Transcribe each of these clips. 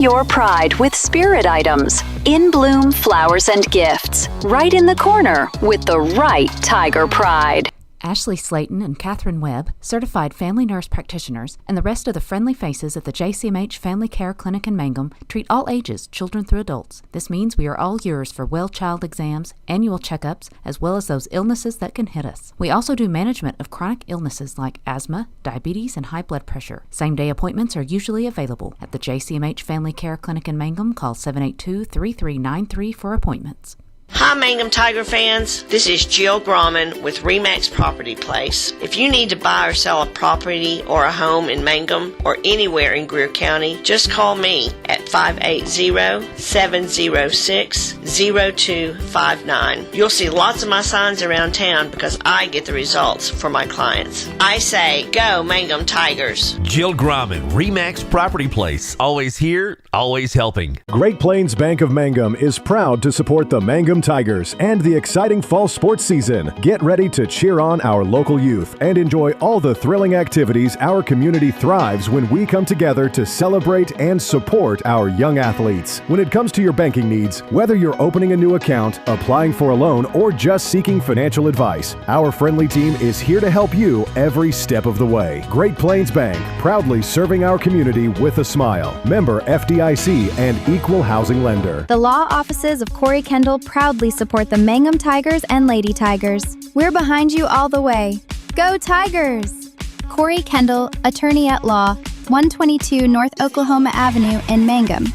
Your pride with Spirit items. In bloom flowers and gifts. Right in the corner with the right Tiger Pride. Ashley Slayton and Catherine Webb, certified family nurse practitioners, and the rest of the friendly faces at the JCMH Family Care Clinic in Mangum treat all ages, children through adults. This means we are all yours for well child exams, annual checkups, as well as those illnesses that can hit us. We also do management of chronic illnesses like asthma, diabetes, and high blood pressure. Same-day appointments are usually available. At the JCMH Family Care Clinic in Mangum, call 782-3393 for appointments. Hi Mangum Tiger fans, this is Jill Grauman with RE/MAX Property Place. If you need to buy or sell a property or a home in Mangum or anywhere in Greer County, just call me at 580-706-0259. You'll see lots of my signs around town because I get the results for my clients. I say, go Mangum Tigers. Jill Grauman, RE/MAX Property Place. Always here, always helping. Great Plains Bank of Mangum is proud to support the Mangum Tigers and the exciting fall sports season. Get ready to cheer on our local youth and enjoy all the thrilling activities our community thrives when we come together to celebrate and support our young athletes. When it comes to your banking needs, whether you're opening a new account, applying for a loan, or just seeking financial advice, our friendly team is here to help you every step of the way. Great Plains Bank, proudly serving our community with a smile. Member FDIC and equal housing lender. The law offices of Corey Kendall proudly support the Mangum Tigers and Lady Tigers. We're behind you all the way. Go Tigers! Corey Kendall, attorney at law, 122 North Oklahoma Avenue in Mangum.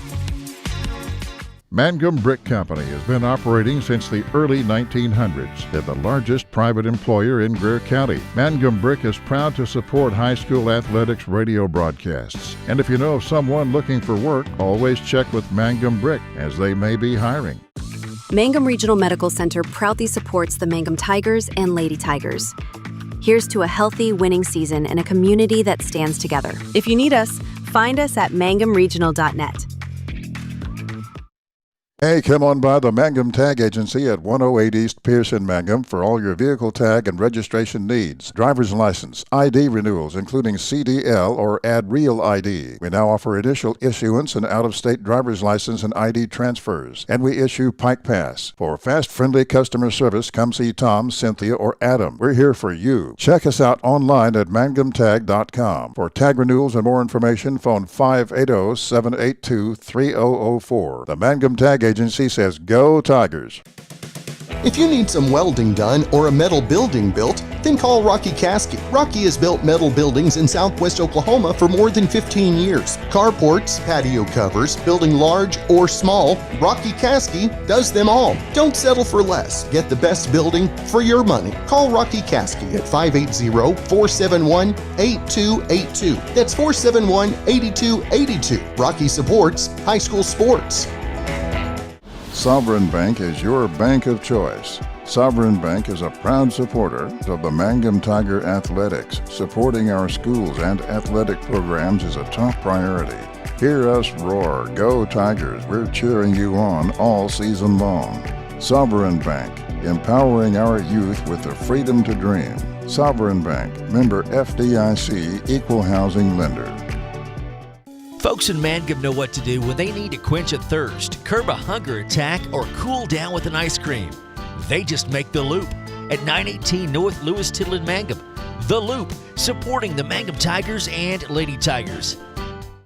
Mangum Brick Company has been operating since the early 1900s. They're the largest private employer in Greer County. Mangum Brick is proud to support high school athletics radio broadcasts. And if you know of someone looking for work, always check with Mangum Brick, as they may be hiring. Mangum Regional Medical Center proudly supports the Mangum Tigers and Lady Tigers. Here's to a healthy, winning season and a community that stands together. If you need us, find us at mangumregional.net. Hey, come on by the Mangum Tag Agency at 108 East Pierce in Mangum for all your vehicle tag and registration needs. Driver's license, ID renewals, including CDL or Add Real ID. We now offer initial issuance and out-of-state driver's license and ID transfers. And we issue Pike Pass. For fast, friendly customer service, come see Tom, Cynthia, or Adam. We're here for you. Check us out online at mangumtag.com. For tag renewals and more information, phone 580-782-3004. The Mangum Tag Agency says go Tigers. If you need some welding done or a metal building built, then call Rocky Caskey. Rocky has built metal buildings in southwest Oklahoma for more than 15 years. Carports, patio covers, building large or small, Rocky Caskey does them all. Don't settle for less. Get the best building for your money. Call Rocky Caskey at 580-471-8282. That's 471-8282. Rocky supports high school sports. Sovereign Bank is your bank of choice. Sovereign Bank is a proud supporter of the Mangum Tiger Athletics. Supporting our schools and athletic programs is a top priority. Hear us roar, go Tigers. We're cheering you on all season long. Sovereign Bank, empowering our youth with the freedom to dream. Sovereign Bank, member FDIC, equal housing lender. Folks in Mangum know what to do when they need to quench a thirst, curb a hunger attack, or cool down with an ice cream. They just make The Loop at 918 North Lewis Tittle in Mangum. The Loop, supporting the Mangum Tigers and Lady Tigers.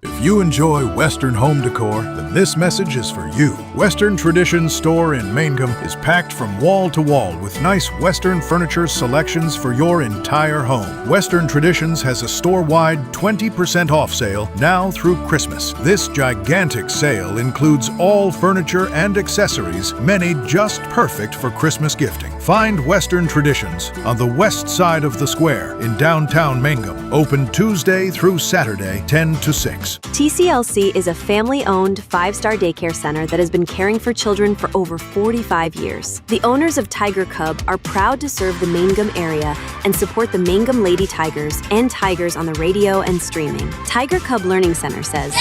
If you enjoy Western home decor, then this message is for you. Western Traditions store in Mangum is packed from wall to wall with nice Western furniture selections for your entire home. Western Traditions has a store-wide 20% off sale now through Christmas. This gigantic sale includes all furniture and accessories, many just perfect for Christmas gifting. Find Western Traditions on the west side of the square in downtown Mangum. Open Tuesday through Saturday, 10 to 6. TCLC is a family-owned 5-star daycare center that has been caring for children for over 45 years. The owners of Tiger Cub are proud to serve the Mangum area and support the Mangum Lady Tigers and Tigers on the radio and streaming. Tiger Cub Learning Center says,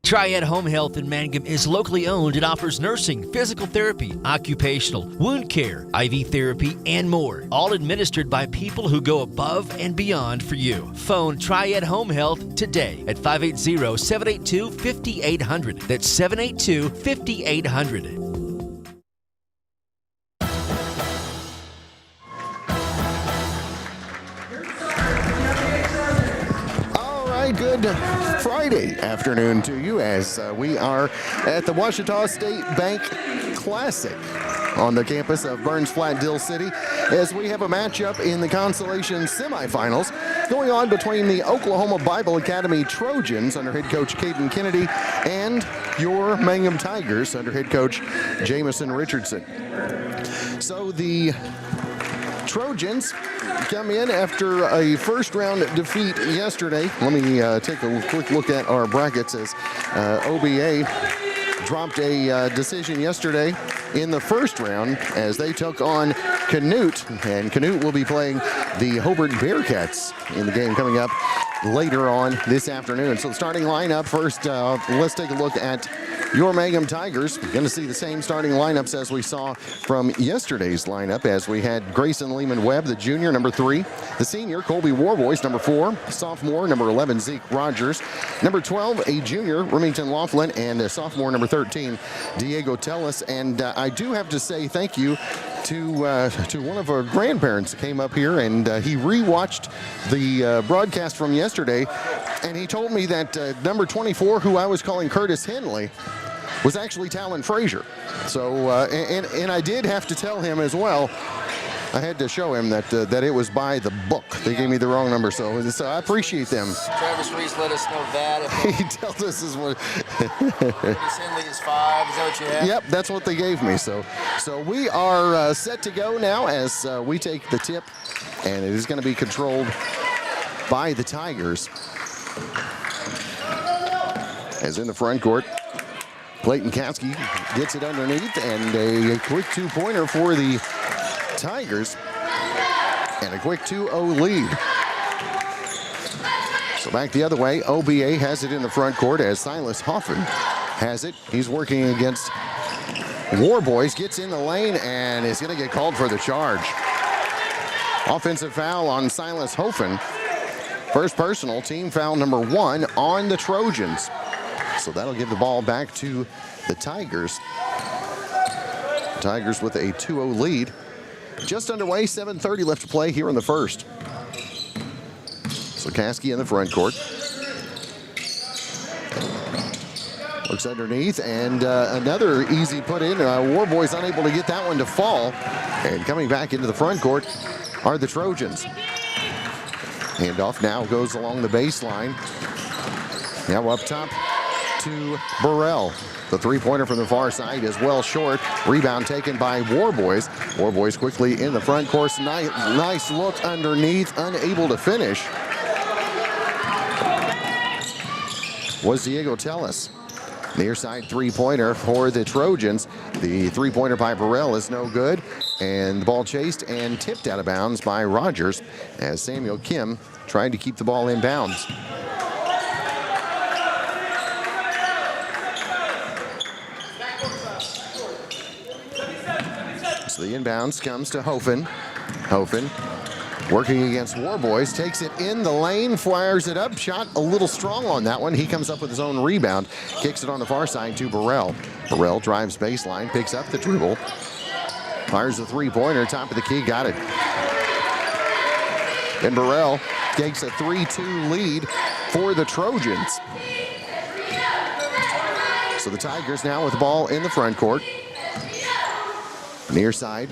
Triad Home Health in Mangum is locally owned and offers nursing, physical therapy, occupational, wound care, IV therapy, and more. All administered by people who go above and beyond for you. Phone Triad Home Health today at 580-782-5800. That's 782-5800. Good Friday afternoon to you as we are at the Washita State Bank Classic on the campus of Burns Flat Dill City as we have a matchup in the consolation semifinals going on between the Oklahoma Bible Academy Trojans under head coach Caden Kennedy and your Mangum Tigers under head coach Jamison Richardson. So the Trojans come in after a first-round defeat yesterday. Let me take a quick look at our brackets as OBA dropped a decision yesterday in the first round as they took on Canute, and Canute will be playing the Hobart Bearcats in the game coming up later on this afternoon. So the starting lineup first, let's take a look at your Mangum Tigers. We're going to see the same starting lineups as we saw from yesterday's lineup as we had Grayson Lehman-Webb, the junior, number 3. The senior, Colby Warboys, number 4. Sophomore, number 11, Zeke Rogers. Number 12, a junior, Remington Laughlin. And a sophomore, number 13, Diego Tellis. And I do have to say thank you to one of our grandparents that came up here, and he rewatched the broadcast from yesterday, and he told me that number 24, who I was calling Curtis Henley, was actually Talon Frazier. So, and I did have to tell him as well, I had to show him that it was by the book. They gave me the wrong number, so I appreciate them. Travis Reese let us know that. He tells us is what. Curtis Henley is 5. Is that what you have? Yep, that's what they gave me. So we are set to go now as we take the tip, and it is going to be controlled by the Tigers. As in the front court, Clayton Kasky gets it underneath, and a quick 2-pointer for the Tigers, and a quick 2-0 lead. So back the other way, OBA has it in the front court as Silas Hoffman has it. He's working against Warboys, gets in the lane, and is going to get called for the charge. Offensive foul on Silas Hoffman. First personal, team foul number 1 on the Trojans. So that'll give the ball back to the Tigers. Tigers with a 2-0 lead. Just underway, 7:30 left to play here in the first. So Kasky in the front court. Looks underneath, and another easy put in. Warboys unable to get that one to fall. And coming back into the front court are the Trojans. Handoff now goes along the baseline. Now up top to Burrell. The 3-pointer from the far side is well short. Rebound taken by Warboys. Warboys quickly in the front court. Nice look underneath, unable to finish. Was Diego Tellis. Near side 3-pointer for the Trojans. The 3-pointer by Burrell is no good. And the ball chased and tipped out of bounds by Rogers as Samuel Kim tried to keep the ball in bounds. So the inbounds comes to Hofen. Hofen working against Warboys, takes it in the lane, fires it up, shot a little strong on that one. He comes up with his own rebound, kicks it on the far side to Burrell. Burrell drives baseline, picks up the dribble, fires a 3-pointer, top of the key, got it. And Burrell takes a 3-2 lead for the Trojans. So the Tigers now with the ball in the front court. Near side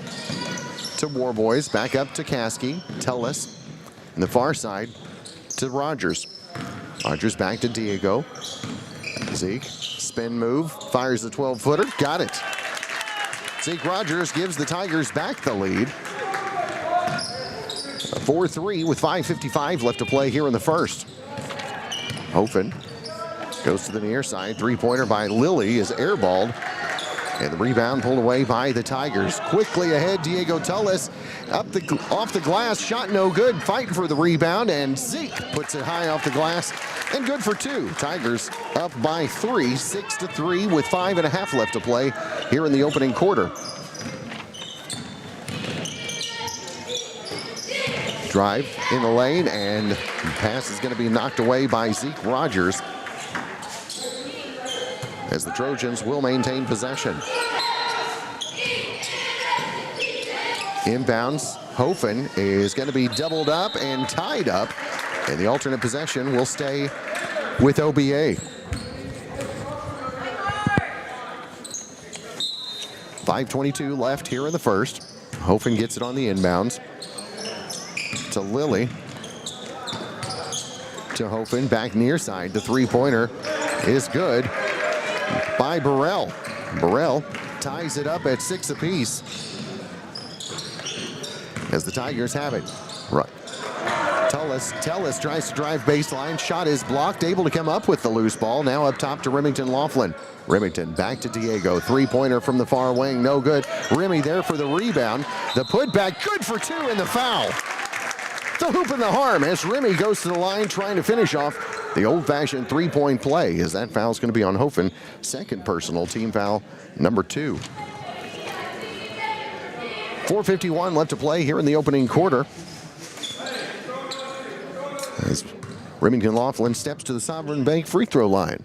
to Warboys, back up to Kasky, Tellis. And the far side to Rogers. Rogers back to Diego. Zeke, spin move, fires the 12-footer, got it. Zeke Rogers gives the Tigers back the lead. 4-3 with 5:55 left to play here in the first. Hofen goes to the near side. 3-pointer by Lilly is airballed. And the rebound pulled away by the Tigers. Quickly ahead, Diego Tullis off the glass, shot no good, fighting for the rebound, and Zeke puts it high off the glass, and good for two. Tigers up by 3, 6-3 with 5.5 left to play here in the opening quarter. Drive in the lane, and the pass is going to be knocked away by Zeke Rogers, as the Trojans will maintain possession. Inbounds, Hofen is going to be doubled up and tied up, and the alternate possession will stay with OBA. 5:22 left here in the first. Hofen gets it on the inbounds to Lilly. To Hofen, back near side. The three-pointer is good by Burrell. Burrell ties it up at 6 apiece as the Tigers have it. Right. Tullis tries to drive baseline. Shot is blocked. Able to come up with the loose ball. Now up top to Remington Laughlin. Remington back to Diego. Three-pointer from the far wing. No good. Remy there for the rebound. The putback. Good for two, and the foul. The hoop and the harm as Remy goes to the line trying to finish off the old-fashioned three-point play, as that foul's going to be on Hofen. Second personal, team foul number 2. 4:51 left to play here in the opening quarter, as Remington Laughlin steps to the Sovereign Bank free throw line.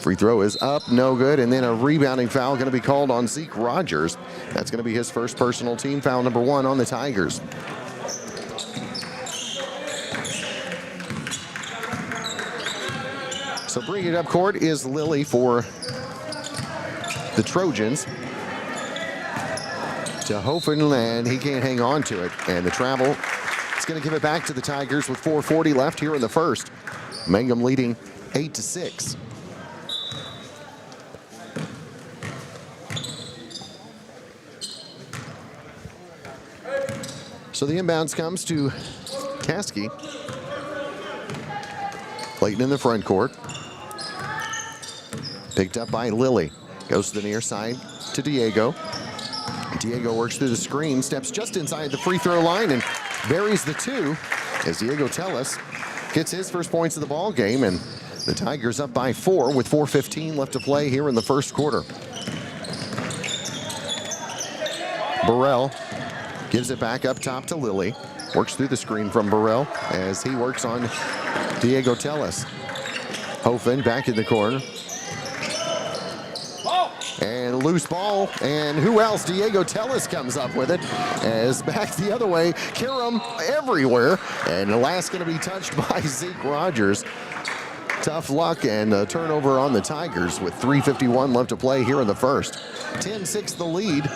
Free throw is up, no good, and then a rebounding foul going to be called on Zeke Rogers. That's going to be his first personal, team foul number 1 on the Tigers. So bringing it up court is Lilly for the Trojans. To Hofen, and he can't hang on to it. And the travel is going to give it back to the Tigers with 4:40 left here in the first. Mangum leading 8-6. So the inbounds comes to Caskey. Clayton in the front court. Picked up by Lilly. Goes to the near side to Diego. Diego works through the screen, steps just inside the free throw line, and buries the two as Diego Tellis gets his first points of the ball game, and the Tigers up by 4 with 4:15 left to play here in the first quarter. Burrell gives it back up top to Lilly. Works through the screen from Burrell as he works on Diego Tellis. Hofen back in the corner. And loose ball, and who else? Diego Tellis comes up with it as back the other way. Karam everywhere, and the last going to be touched by Zeke Rogers. Tough luck and a turnover on the Tigers with 3:51 left to play here in the first. 10-6 the lead.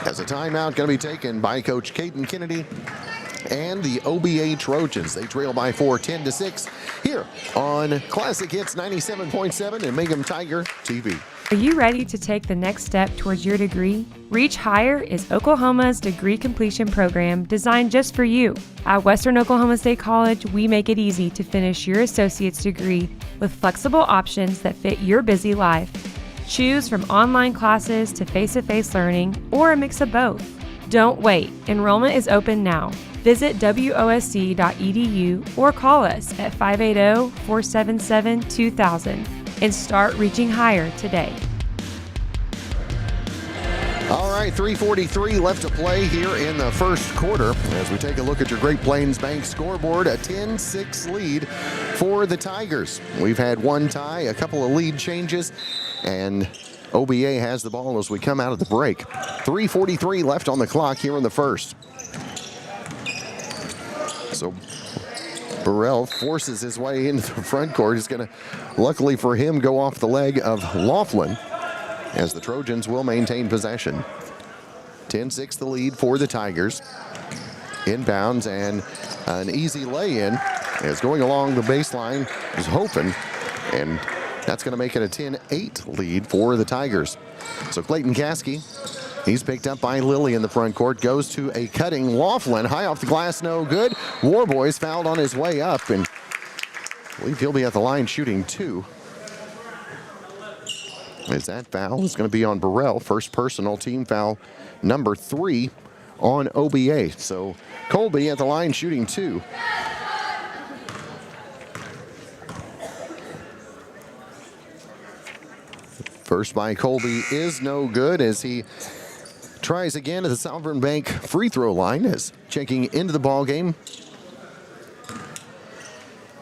As a timeout going to be taken by Coach Caden Kennedy and the OBA Trojans. They trail by 4, 10-6 here on Classic Hits 97.7 and Mangum Tiger TV. Are you ready to take the next step towards your degree? Reach Higher is Oklahoma's degree completion program designed just for you. At Western Oklahoma State College, we make it easy to finish your associate's degree with flexible options that fit your busy life. Choose from online classes to face-to-face learning or a mix of both. Don't wait. Enrollment is open now. Visit WOSC.edu or call us at 580-477-2000 and start reaching higher today. All right, 3:43 left to play here in the first quarter as we take a look at your Great Plains Bank scoreboard. A 10-6 lead for the Tigers. We've had one tie, a couple of lead changes, and OBA has the ball as we come out of the break. 3:43 left on the clock here in the first. So Burrell forces his way into the front court. He's going to, luckily for him, go off the leg of Laughlin as the Trojans will maintain possession. 10-6 the lead for the Tigers. Inbounds and an easy lay-in as going along the baseline is Hofen, and that's going to make it a 10-8 lead for the Tigers. So Clayton Caskey, he's picked up by Lilly in the front court, goes to a cutting Laughlin, high off the glass, no good. Warboys fouled on his way up, and believe he'll be at the line shooting 2. As that foul is going to be on Burrell. First personal, team foul number 3 on OBA. So Colby at the line shooting 2. First by Colby is no good as he tries again at the Sovereign Bank free throw line as checking into the ball game.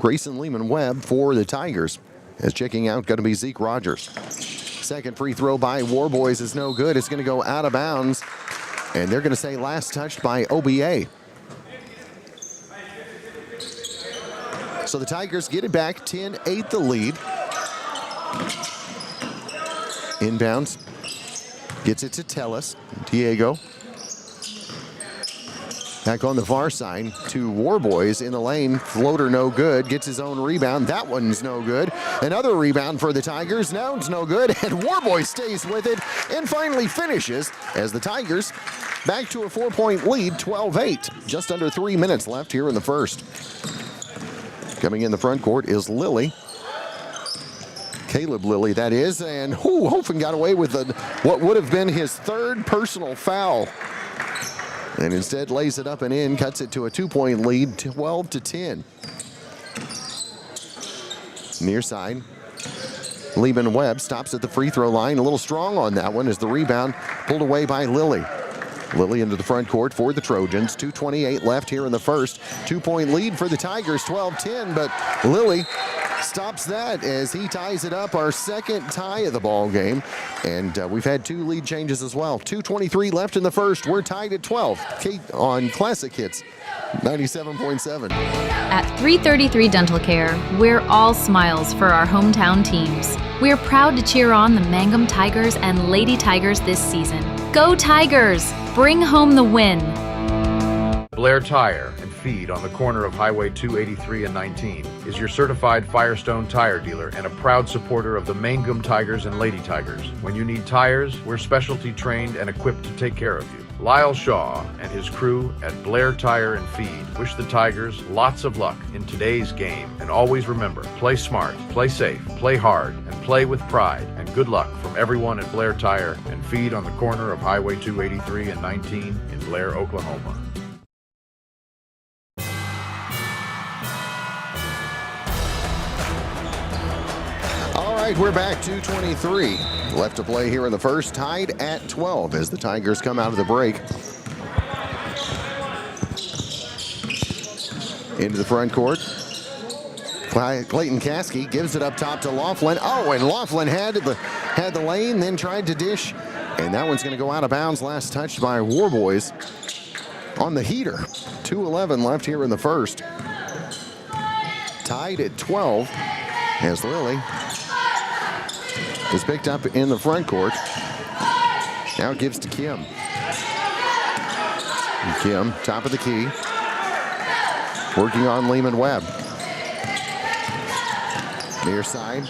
Grayson Lehman-Webb for the Tigers. As checking out going to be Zeke Rogers. Second free throw by Warboys is no good. It's going to go out of bounds. And they're going to say last touched by OBA. So the Tigers get it back, 10-8 the lead. Inbounds, gets it to Tellis. Diego. Back on the far side to Warboys in the lane. Floater no good. Gets his own rebound. That one's no good. Another rebound for the Tigers. Now it's no good. And Warboys stays with it and finally finishes as the Tigers back to a 4-point lead, 12-8. Just under 3 minutes left here in the first. Coming in the front court is Lilly. Caleb Lilly, that is. And Hofen got away with what would have been his 3rd personal foul. And instead lays it up and in, cuts it to a 2-point lead, 12-10. Near side, Lehman-Webb stops at the free throw line. A little strong on that one as the rebound pulled away by Lilly. Lilly into the front court for the Trojans. 2:28 left here in the first. 2-point lead for the Tigers, 12-10, but Lilly stops that as he ties it up, our second tie of the ball game. And we've had 2 lead changes as well. 2:23 left in the first. We're tied at 12. Kate on Classic Hits 97.7. At 333 Dental Care, we're all smiles for our hometown teams. We're proud to cheer on the Mangum Tigers and Lady Tigers this season. Go Tigers! Bring home the win! Blair Tire and Feed on the corner of Highway 283 and 19 is your certified Firestone tire dealer and a proud supporter of the Mangum Tigers and Lady Tigers. When you need tires, we're specialty trained and equipped to take care of you. Lyle Shaw and his crew at Blair Tire and Feed wish the Tigers lots of luck in today's game. And always remember, play smart, play safe, play hard, and play with pride. And good luck from everyone at Blair Tire and Feed on the corner of Highway 283 and 19 in Blair, Oklahoma. All right, we're back. 2:23 left to play here in the first. Tied at 12 as the Tigers come out of the break. Into the front court. Clayton Caskey gives it up top to Laughlin. Oh, and Laughlin had the lane, then tried to dish. And that one's going to go out of bounds. Last touched by Warboys on the heater. 2:11 left here in the first. Tied at 12 as Lilly is picked up in the front court. Now gives to Kim. And Kim, top of the key. Working on Lehman-Webb. Near side.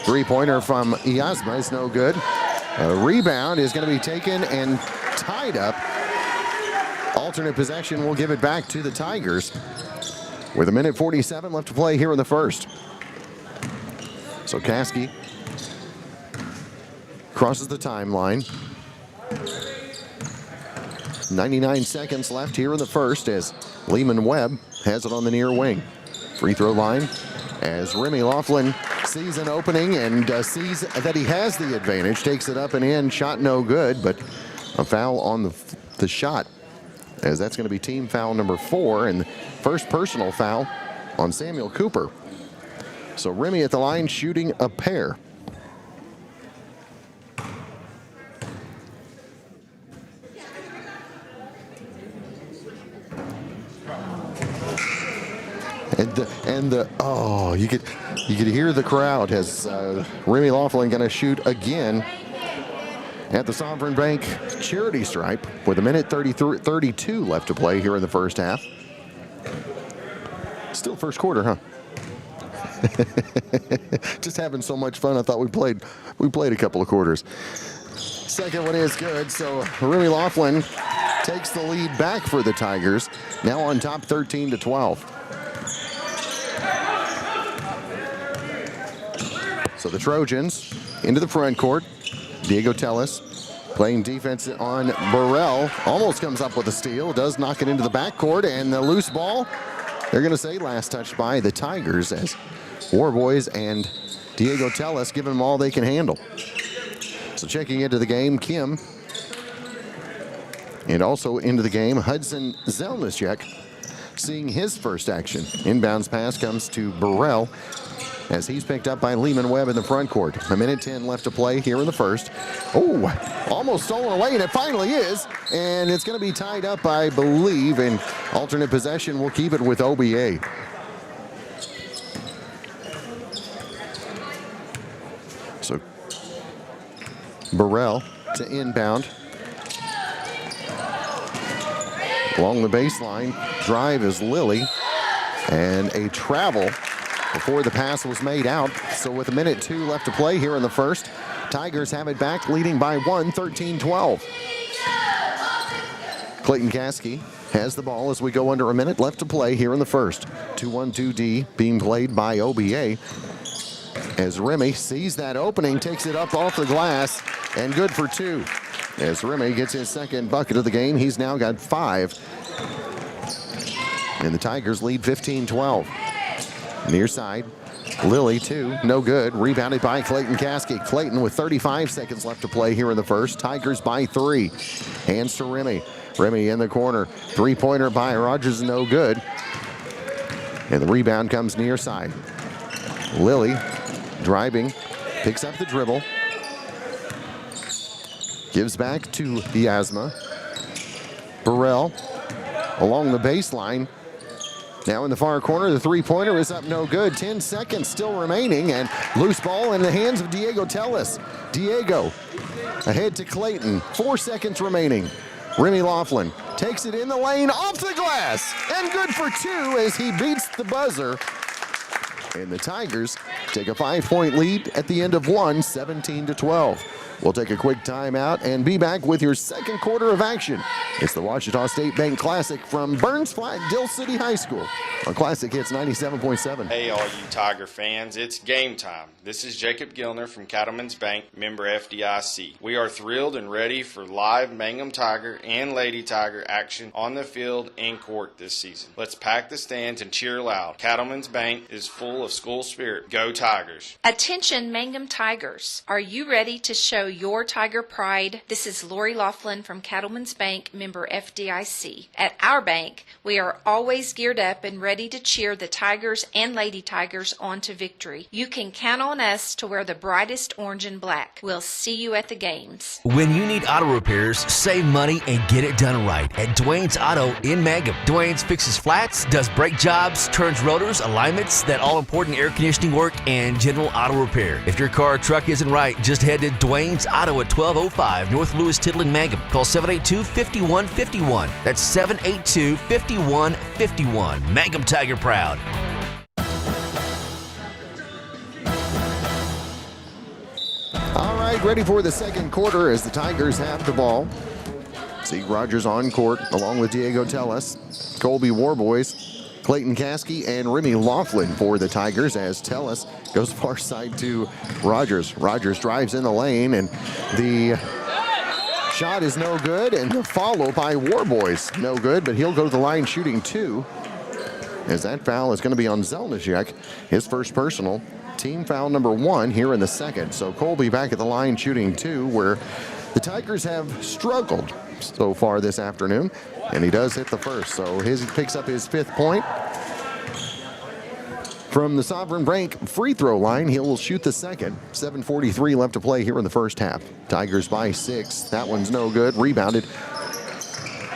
3-pointer from Iasma is no good. A rebound is going to be taken and tied up. Alternate possession will give it back to the Tigers with 1:47 left to play here in the first. So Caskey crosses the timeline. 99 seconds left here in the first as Lehman-Webb has it on the near wing. Free throw line as Remy Laughlin sees an opening and sees that he has the advantage. Takes it up and in. Shot no good, but a foul on the shot as that's going to be team foul number 4 and first personal foul on Samuel Cooper. So Remy at the line shooting a pair. You could hear the crowd as Remy Laughlin going to shoot again at the Sovereign Bank charity stripe with 1:32 left to play here in the first half. Still first quarter, huh? Just having so much fun. I thought we played a couple of quarters. Second one is good. So Remy Laughlin takes the lead back for the Tigers. Now on top 13-12. So the Trojans into the front court. Diego Tellis playing defense on Burrell. Almost comes up with a steal. Does knock it into the backcourt, and the loose ball, they're going to say last touch by the Tigers as Warboys and Diego Tellis give them all they can handle. So checking into the game, Kim. And also into the game, Hudson Zelnischek seeing his first action. Inbounds pass comes to Burrell as he's picked up by Lehman Webb in the front court. 1:10 left to play here in the first. Oh, almost stolen away, and it finally is. And it's going to be tied up, I believe, in alternate possession. We'll keep it with OBA. So Burrell to inbound. Along the baseline, drive is Lilly, and a travel before the pass was made out. So with 1:02 left to play here in the first, Tigers have it back, leading by 1, 13-12. Clayton Caskey has the ball as we go under a minute left to play here in the first. 2-1-2D being played by OBA. As Remy sees that opening, takes it up off the glass, and good for 2. As Remy gets his second bucket of the game, he's now got 5. And the Tigers lead 15-12. Near side, Lilly 2, no good. Rebounded by Clayton Caskey. Clayton with 35 seconds left to play here in the first. Tigers by 3. Hands to Remy. Remy in the corner. Three-pointer by Rogers, no good. And the rebound comes near side. Lilly driving, picks up the dribble. Gives back to Biasma. Burrell along the baseline. Now in the far corner, the three-pointer is up, no good. 10 seconds still remaining, and loose ball in the hands of Diego Tellis. Diego ahead to Clayton. 4 seconds remaining. Remy Laughlin takes it in the lane, off the glass, and good for 2 as he beats the buzzer. And the Tigers take a 5-point lead at the end of 1, 17-12. We'll take a quick timeout and be back with your second quarter of action. It's the Washita State Bank Classic from Burns Flat Dill City High School on Classic Hits 97.7. Hey, all you Tiger fans, it's game time. This is Jacob Gilner from Cattlemen's Bank, member FDIC. We are thrilled and ready for live Mangum Tiger and Lady Tiger action on the field and court this season. Let's pack the stands and cheer loud. Cattlemen's Bank is full of school spirit. Go Tigers. Attention Mangum Tigers. Are you ready to show your Tiger pride? This is Lori Laughlin from Cattlemen's Bank, member FDIC. At our bank, we are always geared up and ready to cheer the Tigers and Lady Tigers on to victory. You can count on us to wear the brightest orange and black. We'll see you at the games. When you need auto repairs, save money and get it done right at Dwayne's Auto in Mangum. Dwayne's fixes flats, does brake jobs, turns rotors, alignments, that all-important air conditioning work, and general auto repair. If your car or truck isn't right, just head to Dwayne's Auto at 1205 North Lewis Tittle in Mangum. Call 782-5151. That's 782-5151. Mangum Tiger proud. All right, ready for the second quarter as the Tigers have the ball. Zeke Rogers on court along with Diego Tellis, Colby Warboys, Clayton Caskey, and Remy Laughlin for the Tigers as Tellis goes far side to Rogers. Rogers drives in the lane, and the shot is no good, and the follow by Warboys no good, but he'll go to the line shooting 2 as that foul is going to be on Zelnischek, his first personal. Team foul number 1 here in the second. So Colby back at the line shooting 2, where the Tigers have struggled so far this afternoon, and he does hit the first. So he picks up his 5th point. From the Sovereign Bank free throw line, he'll shoot the second. 7:43 left to play here in the first half. Tigers by 6. That one's no good. Rebounded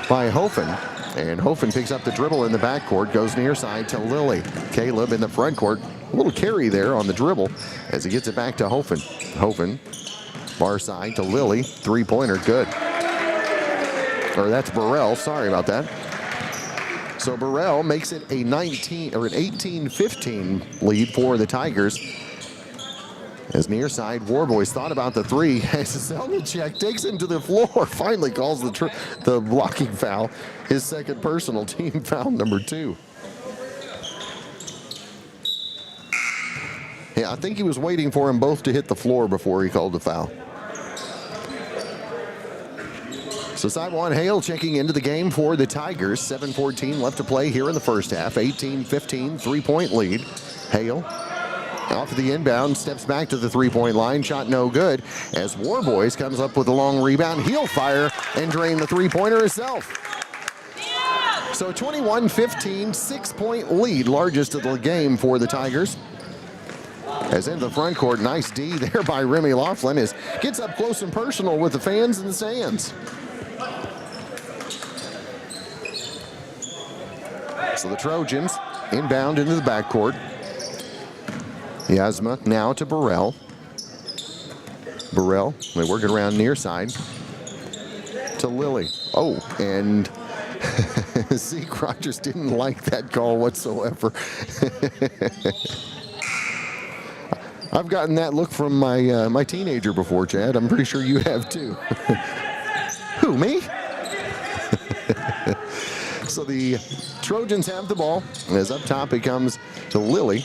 by Hofen. And Hofen picks up the dribble in the backcourt, goes near side to Lilly. Caleb in the front court. A little carry there on the dribble as he gets it back to Hofen. Hofen, far side to Lilly. Three-pointer, good. Or that's Burrell, sorry about that. So Burrell makes it a 18-15 lead for the Tigers. As near side, Warboys thought about the 3. As Zelnischek takes him to the floor, finally calls the blocking foul. His second personal, team foul number 2. Yeah, I think he was waiting for them both to hit the floor before he called the foul. So Saiwan Hale checking into the game for the Tigers. 7:14 left to play here in the first half. 18-15, three-point lead. Hale off of the inbound, steps back to the three-point line. Shot no good as Warboys comes up with a long rebound. He'll fire and drain the three-pointer himself. So 21-15, 6-point lead, largest of the game for the Tigers. As into the front court, nice D there by Remy Laughlin as gets up close and personal with the fans in the stands. So the Trojans inbound into the backcourt. Yasma now to Burrell. Burrell, they work it around near side to Lilly. Oh, and Zeke Rogers didn't like that call whatsoever. I've gotten that look from my teenager before, Chad. I'm pretty sure you have too. Who, me? So the Trojans have the ball. As up top it comes to Lilly.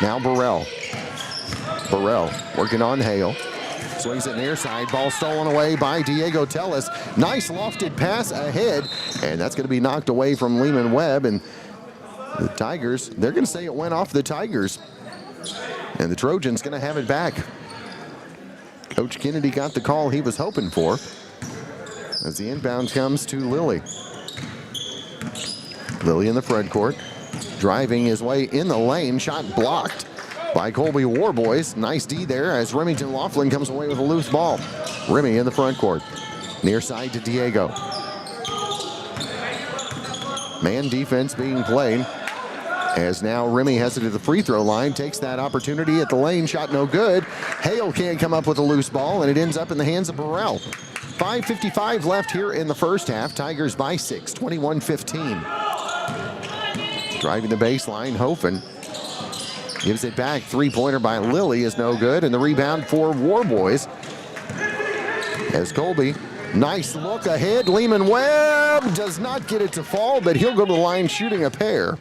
Now Burrell. Burrell working on Hale. Swings it near side. Ball stolen away by Diego Tellis. Nice lofted pass ahead. And that's going to be knocked away from Lehman Webb. And the Tigers, they're going to say it went off the Tigers. And the Trojans going to have it back. Coach Kennedy got the call he was hoping for. As the inbound comes to Lilly. Lilly in the front court. Driving his way in the lane. Shot blocked by Colby Warboys. Nice D there as Remington Laughlin comes away with a loose ball. Remy in the front court. Near side to Diego. Man defense being played. As now Remy has it to the free throw line. Takes that opportunity at the lane. Shot no good. Hale can't come up with a loose ball. And it ends up in the hands of Burrell. 5:55 left here in the first half. Tigers by 6, 21-15. Driving the baseline, Hofen gives it back. Three-pointer by Lilly is no good. And the rebound for Warboys. As Colby, nice look ahead. Lehman Webb does not get it to fall, but he'll go to the line shooting a pair.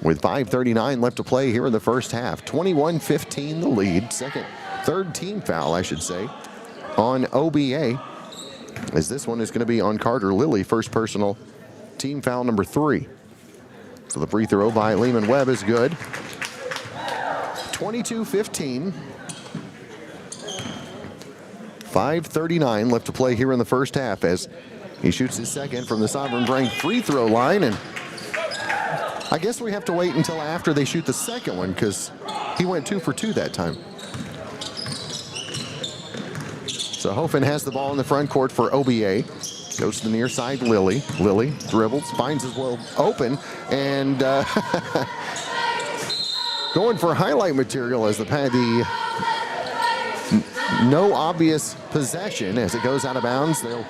With 5:39 left to play here in the first half. 21-15 the lead. Third team foul, I should say, on OBA, as this one is going to be on Carter Lilly, first personal team foul number 3. So the free throw by Lehman Webb is good. 22-15. 5:39 left to play here in the first half as he shoots his second from the Sovereign Branch free throw line. And I guess we have to wait until after they shoot the second one because he went 2 for 2 that time. So Hofen has the ball in the front court for OBA. Goes to the near side, Lilly. Lilly dribbles, finds his well open, and going for highlight material as the no obvious possession as it goes out of bounds. They'll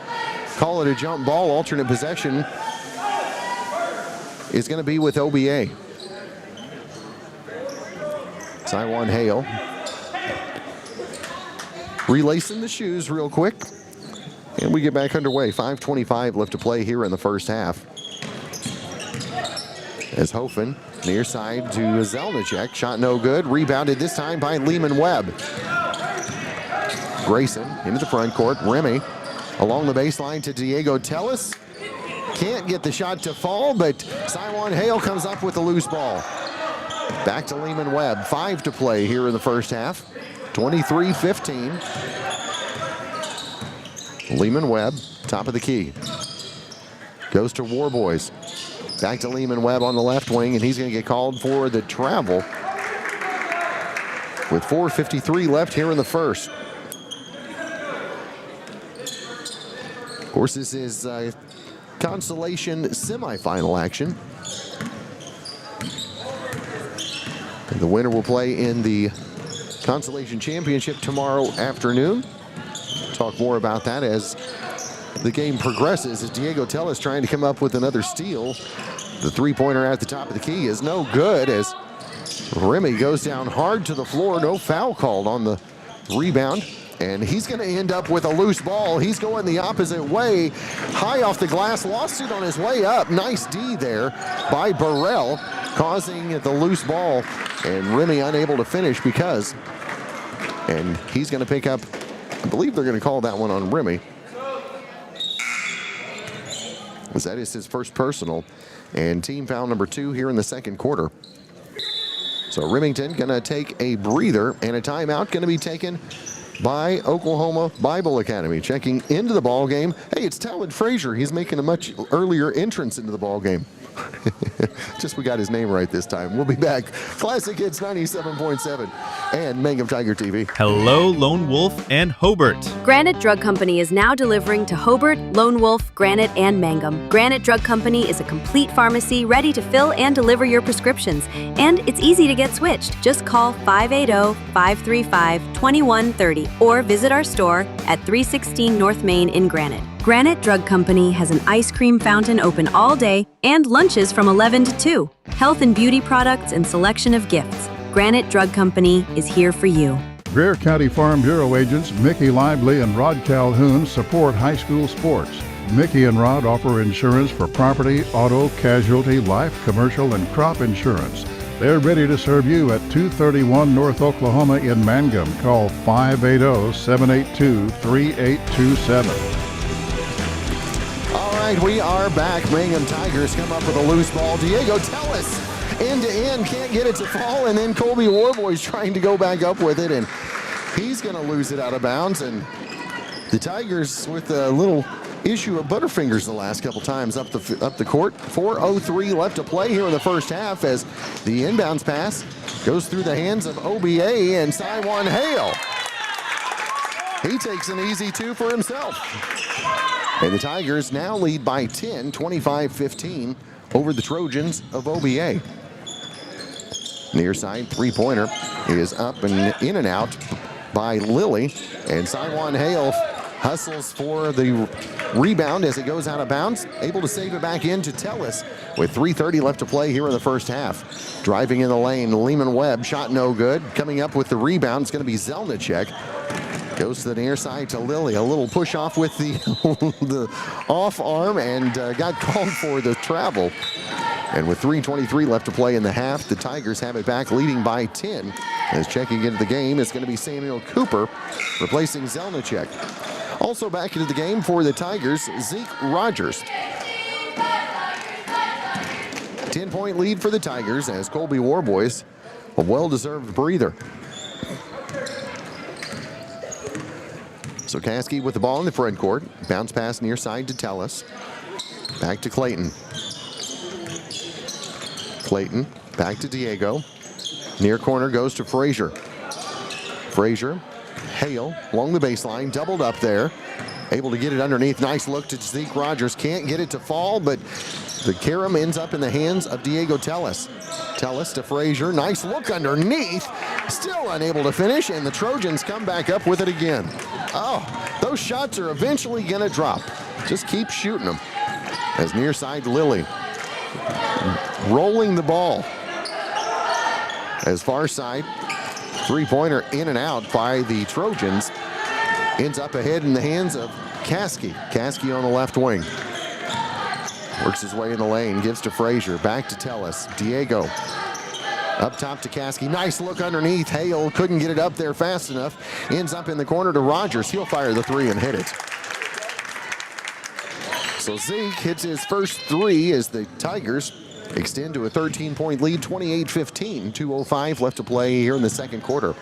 call it a jump ball. Alternate possession is going to be with OBA. Saiwan Hale relacing the shoes real quick. And we get back underway. 5:25 left to play here in the first half. As Hofen, near side to Zelnicek. Shot no good. Rebounded this time by Lehman Webb. Grayson into the front court. Remy along the baseline to Diego Tellis. Can't get the shot to fall, but Saiwan Hale comes up with a loose ball. Back to Lehman Webb. 5 to play here in the first half. 23-15. Lehman Webb, top of the key. Goes to Warboys. Back to Lehman Webb on the left wing, and he's going to get called for the travel with 4:53 left here in the first. Of course, this is consolation semifinal action. And the winner will play in the consolation championship tomorrow afternoon. Talk more about that as the game progresses. As Diego Tellis trying to come up with another steal. The three-pointer at the top of the key is no good as Remy goes down hard to the floor. No foul called on the rebound. And he's going to end up with a loose ball. He's going the opposite way. High off the glass. Lost it on his way up. Nice D there by Burrell. causing the loose ball, and Remy unable to finish because, and he's going to pick up, I believe they're going to call that one on Remy, as that is his first personal, and team foul number 2 here in the second quarter. So Remington going to take a breather, and a timeout going to be taken by Oklahoma Bible Academy. Checking into the ball game. Hey, it's Talon Frazier. He's making a much earlier entrance into the ball game. Just we got his name right this time. We'll be back. Classic Hits 97.7 and Mangum Tiger TV. Hello, Lone Wolf and Hobart. Granite Drug Company is now delivering to Hobart, Lone Wolf, Granite, and Mangum. Granite Drug Company is a complete pharmacy ready to fill and deliver your prescriptions. And it's easy to get switched. Just call 580-535-2130 or visit our store at 316 North Main in Granite. Granite Drug Company has an ice cream fountain open all day and lunches from 11 to 2. Health and beauty products and selection of gifts. Granite Drug Company is here for you. Greer County Farm Bureau agents Mickey Lively and Rod Calhoun support high school sports. Mickey and Rod offer insurance for property, auto, casualty, life, commercial, and crop insurance. They're ready to serve you at 231 North Oklahoma in Mangum. Call 580-782-3827. We are back. Mangum Tigers come up with a loose ball. Diego Tellis end to end, can't get it to fall, and then Colby Warboy's trying to go back up with it, and he's going to lose it out of bounds. And the Tigers with a little issue of butterfingers the last couple times up the court. 4:03 left to play here in the first half as the inbounds pass goes through the hands of OBA and Saiwan Hale. He takes an easy 2 for himself. And the Tigers now lead by 10, 25-15 over the Trojans of OBA. Near side three-pointer is up and in and out by Lilly. And Saiwan Hale hustles for the rebound as it goes out of bounds. Able to save it back in to Tellis with 3:30 left to play here in the first half. Driving in the lane, Lehman Webb, shot no good. Coming up with the rebound, it's going to be Zelnicek. Goes to the near side to Lilly. A little push off with the, the off arm and got called for the travel. And with 3:23 left to play in the half, the Tigers have it back leading by 10. As checking into the game is going to be Samuel Cooper replacing Zelnicek. Also back into the game for the Tigers, Zeke Rogers. 10-point lead for the Tigers as Colby Warboys, a well-deserved breather. So Caskey with the ball in the front court. Bounce pass near side to Tellis. Back to Clayton. Clayton back to Diego. Near corner goes to Frazier. Frazier, Hale along the baseline, doubled up there. Able to get it underneath. Nice look to Zeke Rogers. Can't get it to fall, but the carom ends up in the hands of Diego Tellis. Tellis to Frazier. Nice look underneath. Still unable to finish, and the Trojans come back up with it again. Oh, those shots are eventually going to drop. Just keep shooting them. As near side Lilly rolling the ball. As far side, three-pointer in and out by the Trojans. Ends up ahead in the hands of Caskey. Caskey on the left wing. Works his way in the lane, gives to Frazier. Back to Tellis. Diego. Up top to Caskey. Nice look underneath. Hale couldn't get it up there fast enough. Ends up in the corner to Rogers. He'll fire the three and hit it. So Zeke hits his first three as the Tigers extend to a 13-point lead, 28-15. 2:05 left to play here in the second quarter.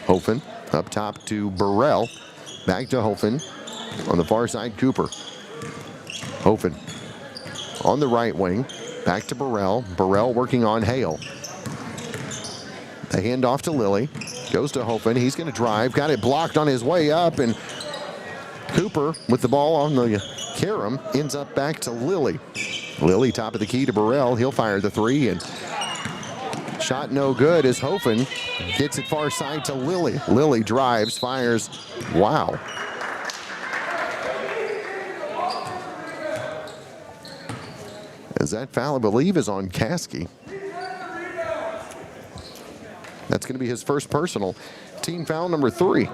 Hofen up top to Burrell. Back to Hofen. On the far side, Cooper. Hofen on the right wing. Back to Burrell. Burrell working on Hale. The handoff to Lilly. Goes to Hofen. He's going to drive. Got it blocked on his way up. And Cooper with the ball on the carom ends up back to Lilly. Lilly top of the key to Burrell. He'll fire the three. And shot no good as Hofen gets it far side to Lilly. Lilly drives, fires. Wow. As that foul, I believe, is on Caskey. That's going to be his first personal. Team foul number 3.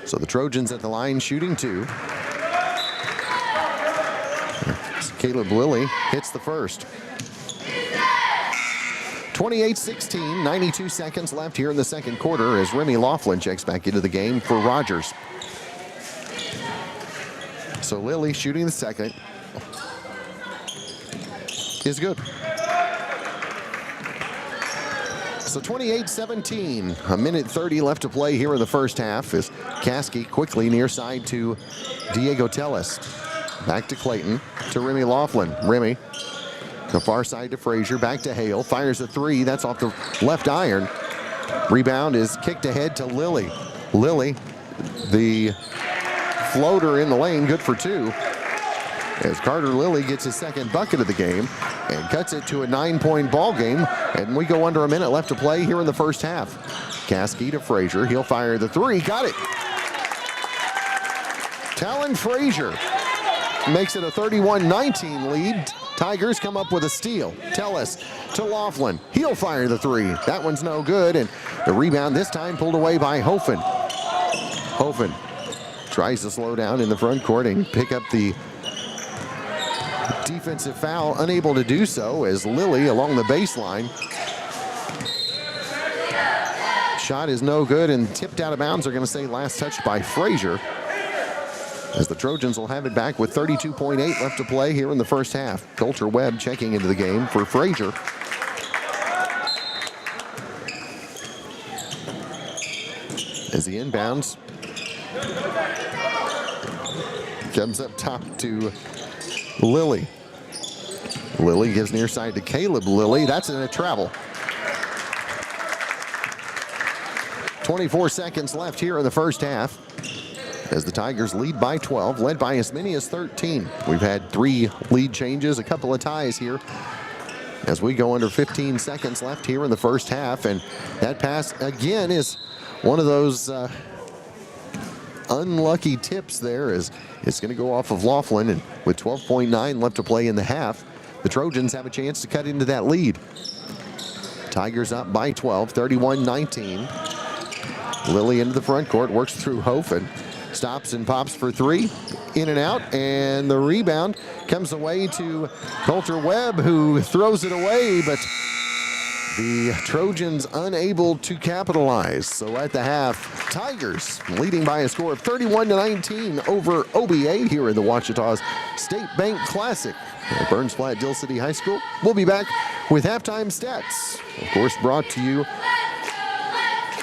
So the Trojans at the line shooting 2. Caleb Lilly hits the first. 28-16, 92 seconds left here in the second quarter as Remy Laughlin checks back into the game for Rogers. So Lilly shooting the second is good. So 28-17, a minute 30 left to play here in the first half as Caskey quickly near side to Diego Telles. Back to Clayton, to Remy Laughlin. Remy, the far side to Frazier, back to Hale, fires a three, that's off the left iron. Rebound is kicked ahead to Lilly. Lilly, the floater in the lane, good for two. As Carter Lilly gets his second bucket of the game and cuts it to a 9-point ball game. And we go under a minute left to play here in the first half. Caskey to Frazier. He'll fire the three. Got it. Talon Frazier makes it a 31-19 lead. Tigers come up with a steal. Telles to Laughlin. He'll fire the three. That one's no good. And the rebound this time pulled away by Hofen. Hofen tries to slow down in the front court and pick up the defensive foul, unable to do so as Lilly along the baseline. Shot is no good and tipped out of bounds. They're going to say last touch by Frazier as the Trojans will have it back with 32.8 left to play here in the first half. Coulter Webb checking into the game for Frazier. As the inbounds comes up top to Lilly. Lilly gives near side to Caleb Lilly. That's in a travel. 24 seconds left here in the first half as the Tigers lead by 12, led by as many as 13. We've had 3 lead changes, a couple of ties here as we go under 15 seconds left here in the first half. And that pass again is one of those unlucky tips there as it's going to go off of Laughlin, and with 12.9 left to play in the half, the Trojans have a chance to cut into that lead. Tigers up by 12, 31-19. Lilly into the front court, works through Hofen, stops and pops for three, in and out, and the rebound comes away to Coulter Webb, who throws it away, but the Trojans unable to capitalize. So at the half, Tigers leading by a score of 31-19 over OBA here in the Washita's State Bank Classic at Burns Flat Dill City High School. We'll be back with halftime stats, of course brought to you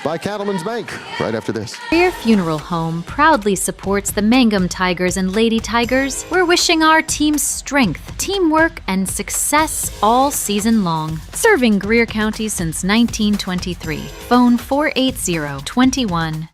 by Cattleman's Bank right after this. Your funeral home proudly supports the Mangum Tigers and Lady Tigers. We're wishing our team strength, teamwork, and success all season long. Serving Greer County since 1923. Phone 480-2111.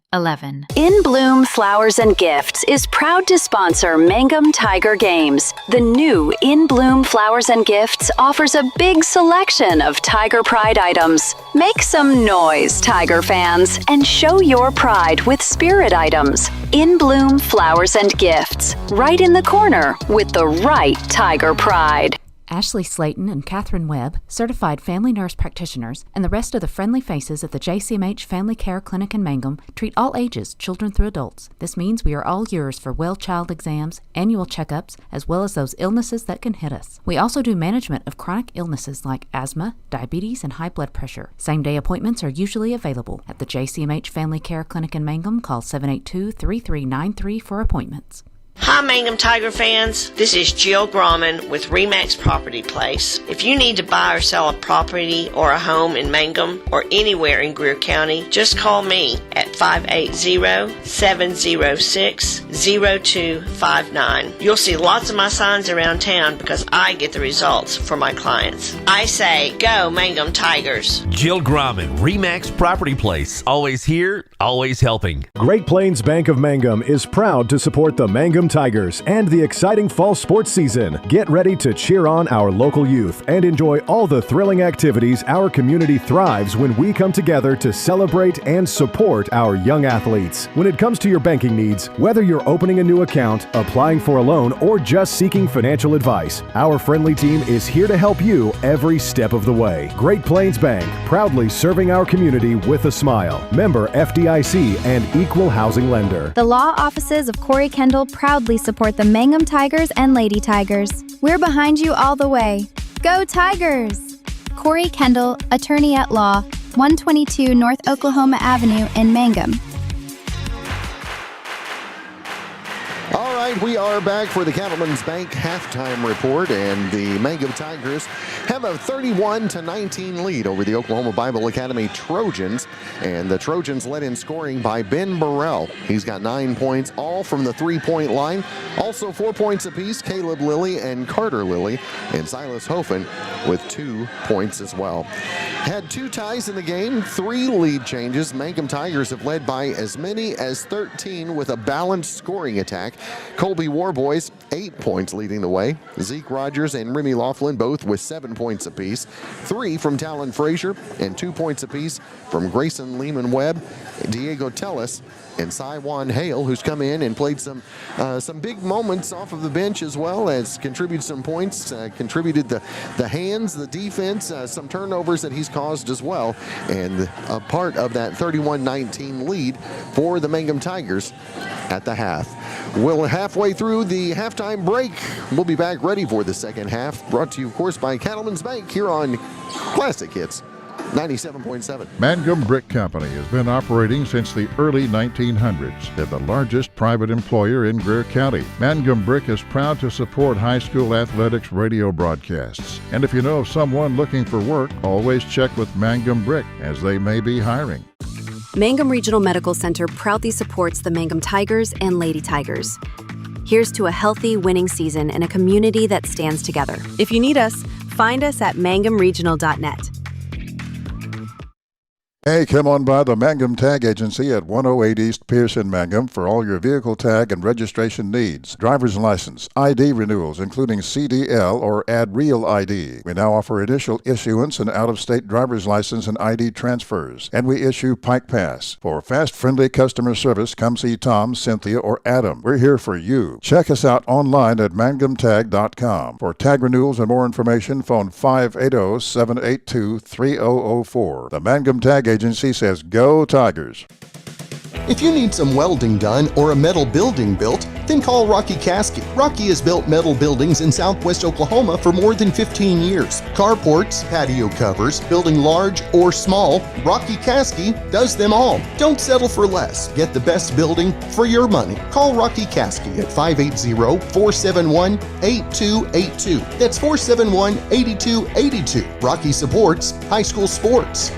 In Bloom Flowers and Gifts is proud to sponsor Mangum Tiger Games. The new In Bloom Flowers and Gifts offers a big selection of Tiger Pride items. Make some noise, Tiger fans, and show your pride with spirit items. In Bloom Flowers and Gifts, right in the corner with the right Tiger Pride. Ashley Slayton and Catherine Webb, certified family nurse practitioners, and the rest of the friendly faces at the JCMH Family Care Clinic in Mangum treat all ages, children through adults. This means we are all yours for well child exams, annual checkups, as well as those illnesses that can hit us. We also do management of chronic illnesses like asthma, diabetes, and high blood pressure. Same-day appointments are usually available. At the JCMH Family Care Clinic in Mangum, call 782-3393 for appointments. Hi Mangum Tiger fans, this is Jill Grauman with RE/MAX Property Place. If you need to buy or sell a property or a home in Mangum or anywhere in Greer County, just call me at 580-706-0259. You'll see lots of my signs around town because I get the results for my clients. I say, go Mangum Tigers. Jill Grauman, RE/MAX Property Place. Always here, always helping. Great Plains Bank of Mangum is proud to support the Mangum Tigers and the exciting fall sports season. Get ready to cheer on our local youth and enjoy all the thrilling activities our community thrives when we come together to celebrate and support our young athletes. When it comes to your banking needs, whether you're opening a new account, applying for a loan, or just seeking financial advice, our friendly team is here to help you every step of the way. Great Plains Bank, proudly serving our community with a smile. Member FDIC and equal housing lender. The law offices of Corey Kendall proudly proudly support the Mangum Tigers and Lady Tigers. We're behind you all the way. Go Tigers! Corey Kendall, attorney at law, 122 North Oklahoma Avenue in Mangum. All right, we are back for the Cattlemen's Bank halftime report, and the Mangum Tigers have a 31-19 lead over the Oklahoma Bible Academy Trojans, and the Trojans led in scoring by Ben Burrell. He's got 9 points, all from the three-point line. Also 4 points apiece, Caleb Lilly and Carter Lilly, and Silas Hofen with 2 points as well. Had 2 ties in the game, 3 lead changes. Mangum Tigers have led by as many as 13 with a balanced scoring attack. Colby Warboys, 8 points leading the way. Zeke Rogers and Remy Laughlin both with 7 points apiece. 3 from Talon Frazier and 2 points apiece from Grayson Lehman-Webb, Diego Tellis, and Saiwan Hale, who's come in and played some big moments off of the bench as well as contributed some points, contributed the hands, the defense, some turnovers that he's caused as well, and a part of that 31-19 lead for the Mangum Tigers at the half. We're halfway through the halftime break. We'll be back ready for the second half, brought to you, of course, by Cattlemen's Bank here on Classic Hits 97.7. Mangum Brick Company has been operating since the early 1900s. They're the largest private employer in Greer County. Mangum Brick is proud to support high school athletics radio broadcasts. And if you know of someone looking for work, always check with Mangum Brick, as they may be hiring. Mangum Regional Medical Center proudly supports the Mangum Tigers and Lady Tigers. Here's to a healthy, winning season and a community that stands together. If you need us, find us at mangumregional.net. Hey, come on by the Mangum Tag Agency at 108 East Pierce in Mangum for all your vehicle tag and registration needs. Driver's license, ID renewals, including CDL or Add Real ID. We now offer initial issuance and out-of-state driver's license and ID transfers. And we issue Pike Pass. For fast, friendly customer service, come see Tom, Cynthia, or Adam. We're here for you. Check us out online at mangumtag.com. For tag renewals and more information, phone 580-782-3004. The Mangum Tag Agency says go Tigers. If you need some welding done or a metal building built, then call Rocky Caskey. Rocky has built metal buildings in southwest Oklahoma for more than 15 years. Carports, patio covers, building large or small, Rocky Caskey does them all. Don't settle for less. Get the best building for your money. Call Rocky Caskey at 580-471-8282. That's 471-8282. Rocky supports high school sports.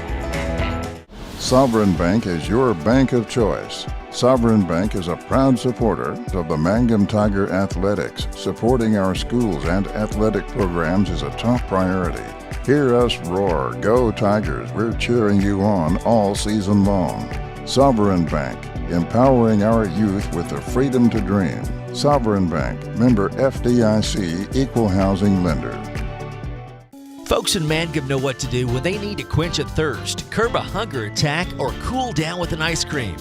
Sovereign Bank is your bank of choice. Sovereign Bank is a proud supporter of the Mangum Tiger Athletics. Supporting our schools and athletic programs is a top priority. Hear us roar, go Tigers. We're cheering you on all season long. Sovereign Bank, empowering our youth with the freedom to dream. Sovereign Bank, member FDIC, equal housing lender. Folks in Mangum know what to do when they need to quench a thirst, curb a hunger attack, or cool down with an ice cream.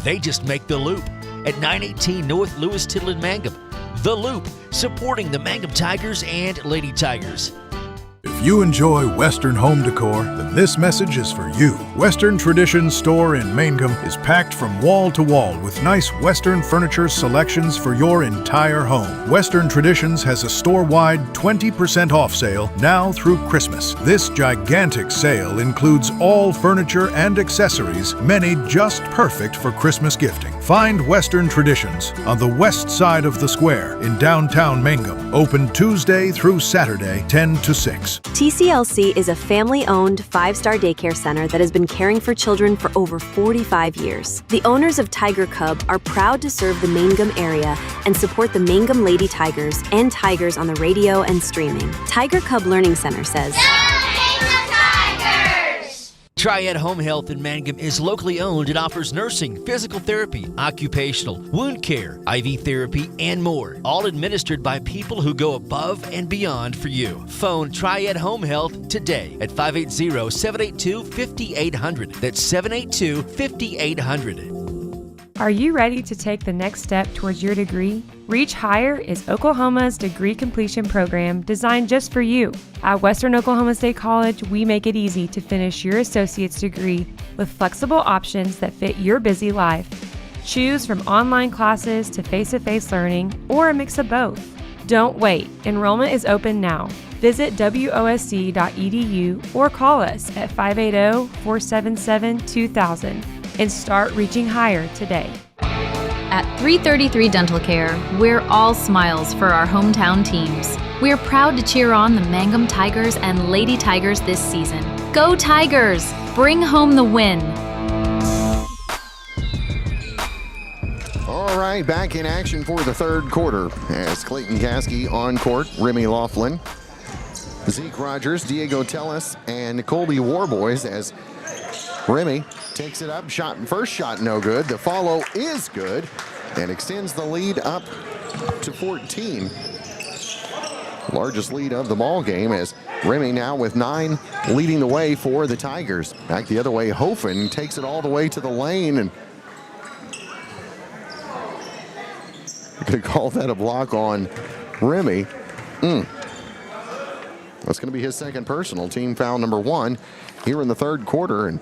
They just make the Loop at 918 North Lewis Tittle in Mangum. The Loop, supporting the Mangum Tigers and Lady Tigers. If you enjoy Western home decor, then this message is for you. Western Traditions store in Mangum is packed from wall to wall with nice Western furniture selections for your entire home. Western Traditions has a store-wide 20% off sale now through Christmas. This gigantic sale includes all furniture and accessories, many just perfect for Christmas gifting. Find Western Traditions on the west side of the square in downtown Mangum. Open Tuesday through Saturday, 10 to 6. TCLC is a family-owned 5-star daycare center that has been caring for children for over 45 years. The owners of Tiger Cub are proud to serve the Mangum area and support the Mangum Lady Tigers and Tigers on the radio and streaming. Tiger Cub Learning Center says, Triad Home Health in Mangum is locally owned and offers nursing, physical therapy, occupational, wound care, IV therapy, and more. All administered by people who go above and beyond for you. Phone Triad Home Health today at 580-782-5800. That's 782-5800. Are you ready to take the next step towards your degree? Reach Higher is Oklahoma's degree completion program designed just for you. At Western Oklahoma State College, we make it easy to finish your associate's degree with flexible options that fit your busy life. Choose from online classes to face-to-face learning or a mix of both. Don't wait. Enrollment is open now. Visit wosc.edu or call us at 580-477-2000 and start reaching higher today. At 333 Dental Care, we're all smiles for our hometown teams. We're proud to cheer on the Mangum Tigers and Lady Tigers this season. Go Tigers! Bring home the win! All right, back in action for the third quarter as Clayton Caskey on court, Remy Laughlin, Zeke Rogers, Diego Tellez, and Colby Warboys as Remy takes it up. First shot no good. The follow is good and extends the lead up to 14. Largest lead of the ball game as Remy now with 9 leading the way for the Tigers. Back the other way, Hofen takes it all the way to the lane and going to call that a block on Remy. That's going to be his second personal, team foul number 1 here in the third quarter. And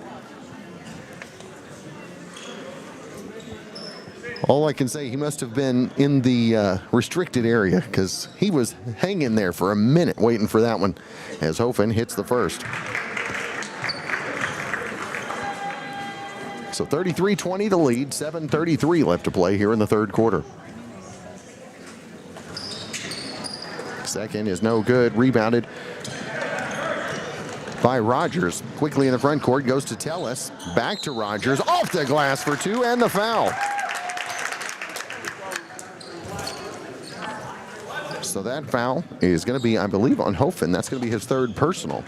all I can say, he must have been in the restricted area because he was hanging there for a minute waiting for that one as Hofen hits the first. So 33-20 the lead, 7:33 left to play here in the third quarter. Second is no good, rebounded by Rogers. Quickly in the front court, goes to Tellez, back to Rogers, off the glass for 2 and the foul. So that foul is going to be, I believe, on Hofen. That's going to be his third personal.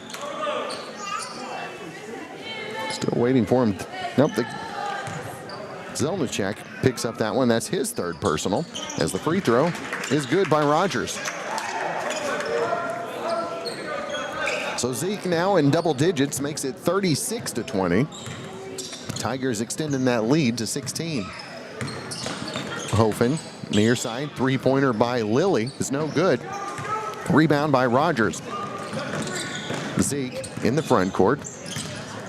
Still waiting for him. Nope. Zelnicek picks up that one. That's his third personal as the free throw is good by Rogers. So Zeke now in double digits makes it 36-20. Tigers extending that lead to 16. Hofen, near side, three-pointer by Lilly is no good. Rebound by Rogers. Zeke in the front court.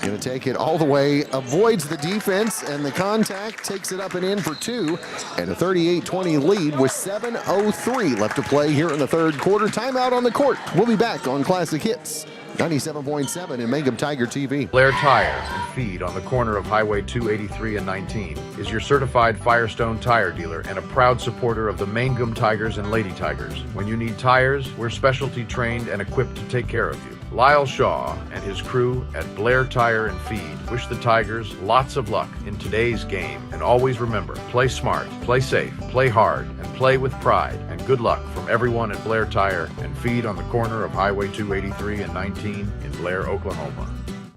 Going to take it all the way, avoids the defense and the contact, takes it up and in for 2, and a 38-20 lead with 7:03 left to play here in the third quarter. Timeout on the court. We'll be back on Classic Hits 97.7 in Mangum Tiger TV. Blair Tire and Feed on the corner of Highway 283 and 19 is your certified Firestone tire dealer and a proud supporter of the Mangum Tigers and Lady Tigers. When you need tires, we're specialty trained and equipped to take care of you. Lyle Shaw and his crew at Blair Tire and Feed wish the Tigers lots of luck in today's game. And always remember, play smart, play safe, play hard, and play with pride. And good luck from everyone at Blair Tire and Feed on the corner of Highway 283 and 19 in Blair, Oklahoma.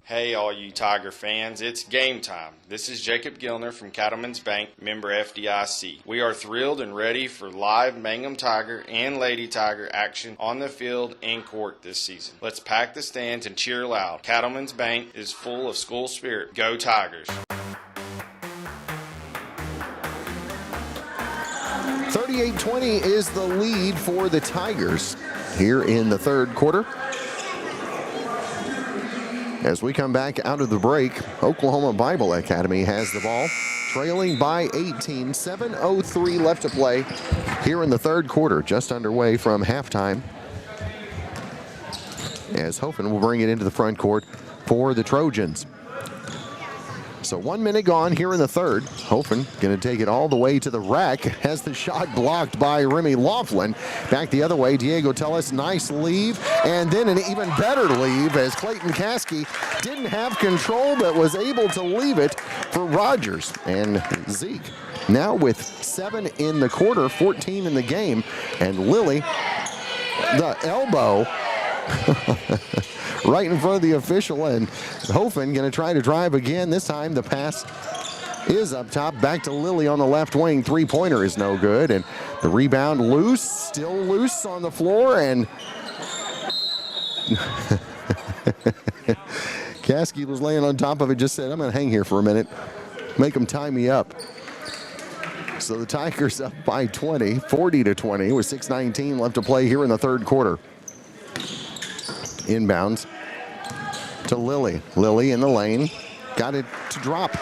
Hey, all you Tiger fans, it's game time. This is Jacob Gilner from Cattlemen's Bank, member FDIC. We are thrilled and ready for live Mangum Tiger and Lady Tiger action on the field and court this season. Let's pack the stands and cheer loud. Cattlemen's Bank is full of school spirit. Go Tigers! 38-20 is the lead for the Tigers here in the third quarter. As we come back out of the break, Oklahoma Bible Academy has the ball, trailing by 18, 7:03 left to play here in the third quarter, just underway from halftime. As Hofen will bring it into the front court for the Trojans. So 1 minute gone here in the third. Hofen going to take it all the way to the rack. Has the shot blocked by Remy Laughlin. Back the other way, Diego Tellez, nice leave. And then an even better leave as Clayton Caskey didn't have control but was able to leave it for Rogers. And Zeke now with 7 in the quarter, 14 in the game. And Lilly, the elbow. Right in front of the official, and Hofen going to try to drive again. This time the pass is up top, back to Lilly on the left wing. Three-pointer is no good, and the rebound loose, still loose on the floor, and Caskey was laying on top of it, just said, I'm going to hang here for a minute, make them tie me up. So the Tigers up by 20, 40-20, with 6:19 left to play here in the third quarter. Inbounds to Lilly. Lilly in the lane. Got it to drop.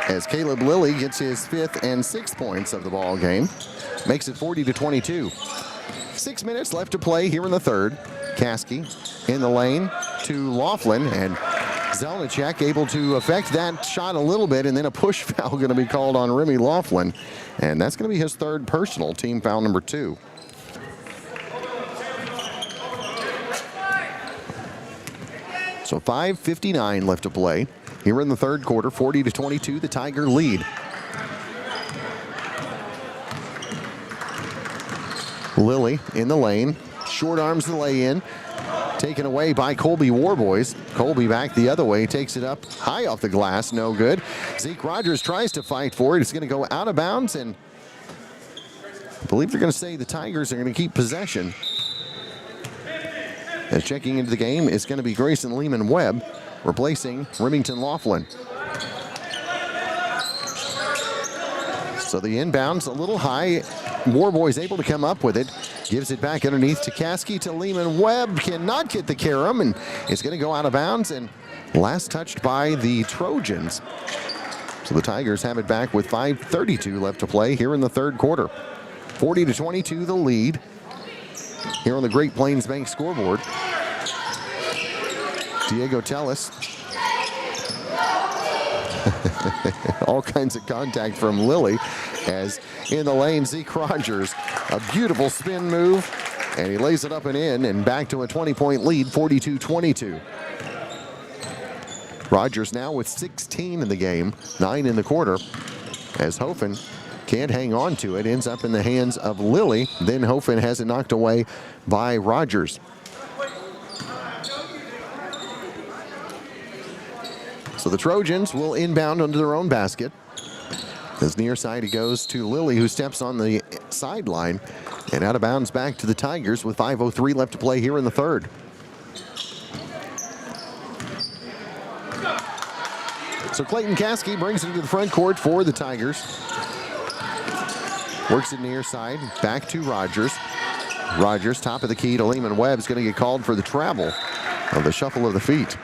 as Caleb Lilly gets his 5th and 6th points of the ball game. Makes it 40-22. 6 minutes left to play here in the third. Caskey in the lane to Laughlin, and Zelnicek able to affect that shot a little bit, and then a push foul going to be called on Remy Laughlin, and that's going to be his 3rd personal, team foul number 2. So 5:59 left to play here in the third quarter. 40-22, the Tiger lead. Lilly in the lane, short arms the lay in, taken away by Colby Warboys. Colby back the other way, takes it up high off the glass, no good. Zeke Rogers tries to fight for it. It's going to go out of bounds, and I believe they're going to say the Tigers are going to keep possession. As checking into the game is going to be Grayson Lehman-Webb, replacing Remington Laughlin. So the inbounds a little high. Warboys able to come up with it. Gives it back underneath to Caskey to Lehman-Webb. Cannot get the carom, and it's going to go out of bounds, and last touched by the Trojans. So the Tigers have it back with 5:32 left to play here in the third quarter. 40-22 the lead here on the Great Plains Bank scoreboard. Diego Tellis. All kinds of contact from Lilly, as in the lane, Zeke Rogers. A beautiful spin move, and he lays it up and in, and back to a 20-point lead, 42-22. Rogers now with 16 in the game, 9 in the quarter, as Hofen can't hang on to it, ends up in the hands of Lilly. Then Hofen has it knocked away by Rogers. So the Trojans will inbound under their own basket. As near side he goes to Lilly, who steps on the sideline, and out of bounds back to the Tigers with 5:03 left to play here in the third. So Clayton Caskey brings it to the front court for the Tigers. Works it near side, back to Rogers. Rogers, top of the key to Lehman-Webb, is going to get called for the travel of the shuffle of the feet.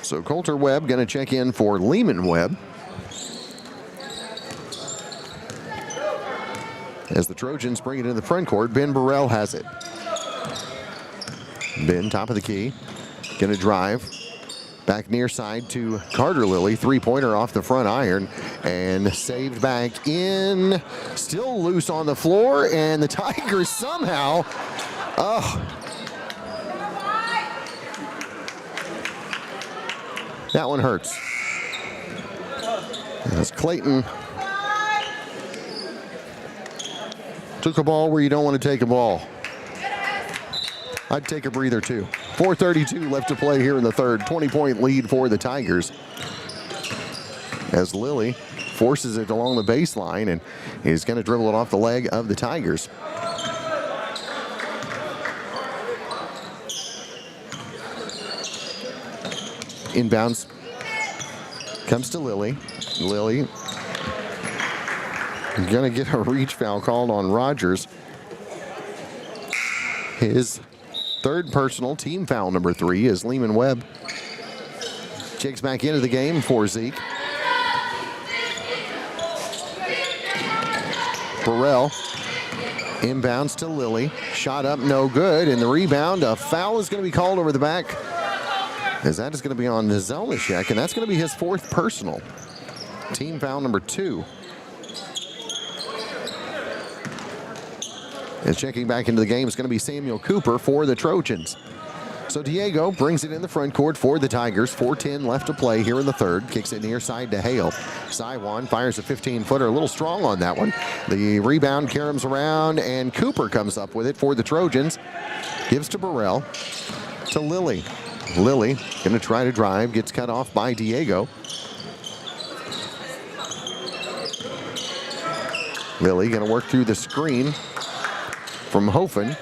So Coulter Webb going to check in for Lehman-Webb. As the Trojans bring it in the front court, Ben Burrell has it. Ben, top of the key, going to drive. Back near side to Carter Lilly, three-pointer off the front iron, and saved back in. Still loose on the floor, and the Tigers somehow, that one hurts. As Clayton took a ball where you don't want to take a ball. I'd take a breather too. 4:32 left to play here in the third. 20-point lead for the Tigers. As Lilly forces it along the baseline and is going to dribble it off the leg of the Tigers. Inbounds comes to Lilly. Lilly going to get a reach foul called on Rogers. His third personal, team foul number 3, as Lehman-Webb checks back into the game for Zeke. Burrell inbounds to Lilly. Shot up, no good, and the rebound, a foul is going to be called over the back, as that is going to be on Zelnicek, and that's going to be his 4th personal. Team foul number 2. And checking back into the game is going to be Samuel Cooper for the Trojans. So Diego brings it in the front court for the Tigers. 4:10 left to play here in the third. Kicks it near side to Hale. Saiwan fires a 15-footer, a little strong on that one. The rebound caroms around, and Cooper comes up with it for the Trojans. Gives to Burrell, to Lilly. Lilly going to try to drive, gets cut off by Diego. Lilly going to work through the screen from Hofen.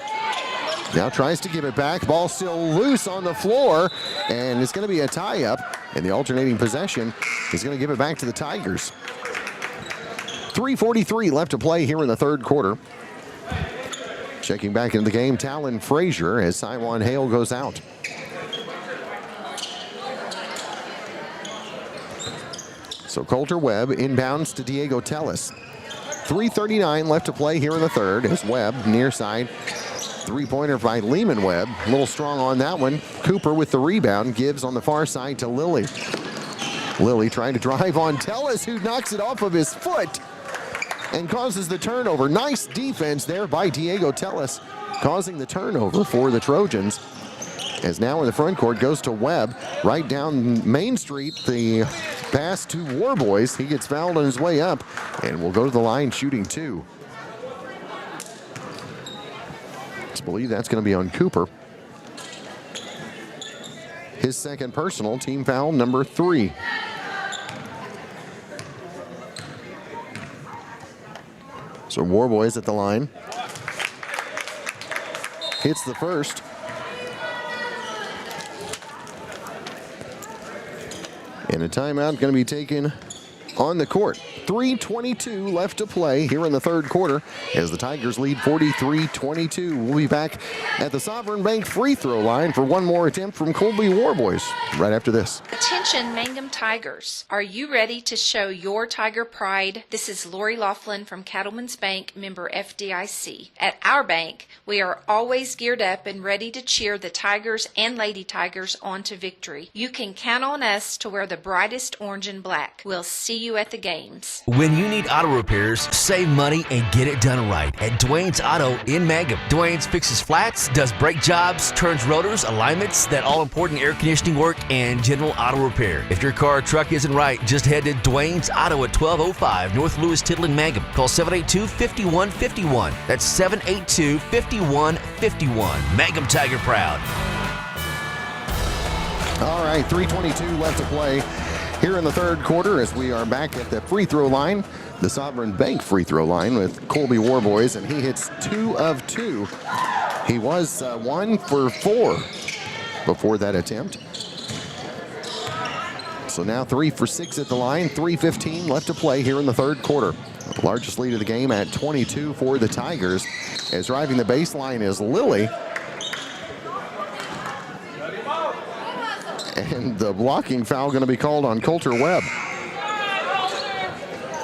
Now tries to give it back. Ball still loose on the floor, and it's going to be a tie-up, and the alternating possession is going to give it back to the Tigers. 3:43 left to play here in the third quarter. Checking back into the game, Talon Frazier as Saiwan Hale goes out. So Coulter Webb inbounds to Diego Tellis. 3:39 left to play here in the third as Webb near side. Three-pointer by Lehman Webb. A little strong on that one. Cooper with the rebound gives on the far side to Lilly. Lilly trying to drive on Tellis, who knocks it off of his foot and causes the turnover. Nice defense there by Diego Tellis, causing the turnover for the Trojans. As now in the front court goes to Webb, right down Main Street. The pass to Warboys. He gets fouled on his way up and will go to the line shooting two. I believe that's going to be on Cooper. His second personal, team foul number 3. So Warboys at the line. Hits the first. And a timeout going to be taken on the court. 3:22 left to play here in the third quarter as the Tigers lead 43-22. We'll be back at the Sovereign Bank free throw line for one more attempt from Colby Warboys right after this. Attention Mangum Tigers. Are you ready to show your Tiger pride? This is Lori Laughlin from Cattlemen's Bank, member FDIC. At our bank, we are always geared up and ready to cheer the Tigers and Lady Tigers on to victory. You can count on us to wear the brightest orange and black. We'll see you at the games. When you need auto repairs, save money and get it done right at Dwayne's Auto in Mangum. Dwayne's fixes flats, does brake jobs, turns rotors, alignments, that all-important air conditioning work, and general auto repair. If your car or truck isn't right, just head to Dwayne's Auto at 1205 North Lewis Tittle in Mangum. Call 782-5151. That's 782-5151. Mangum Tiger proud. All right, 3:22 left to play here in the third quarter as we are back at the free throw line, the Sovereign Bank free throw line with Colby Warboys, and he hits 2 of 2. He was 1 for 4 before that attempt. So now 3 for 6 at the line, 3:15 left to play here in the third quarter. The largest lead of the game at 22 for the Tigers. As driving the baseline is Lilly. And the blocking foul going to be called on Coulter Webb.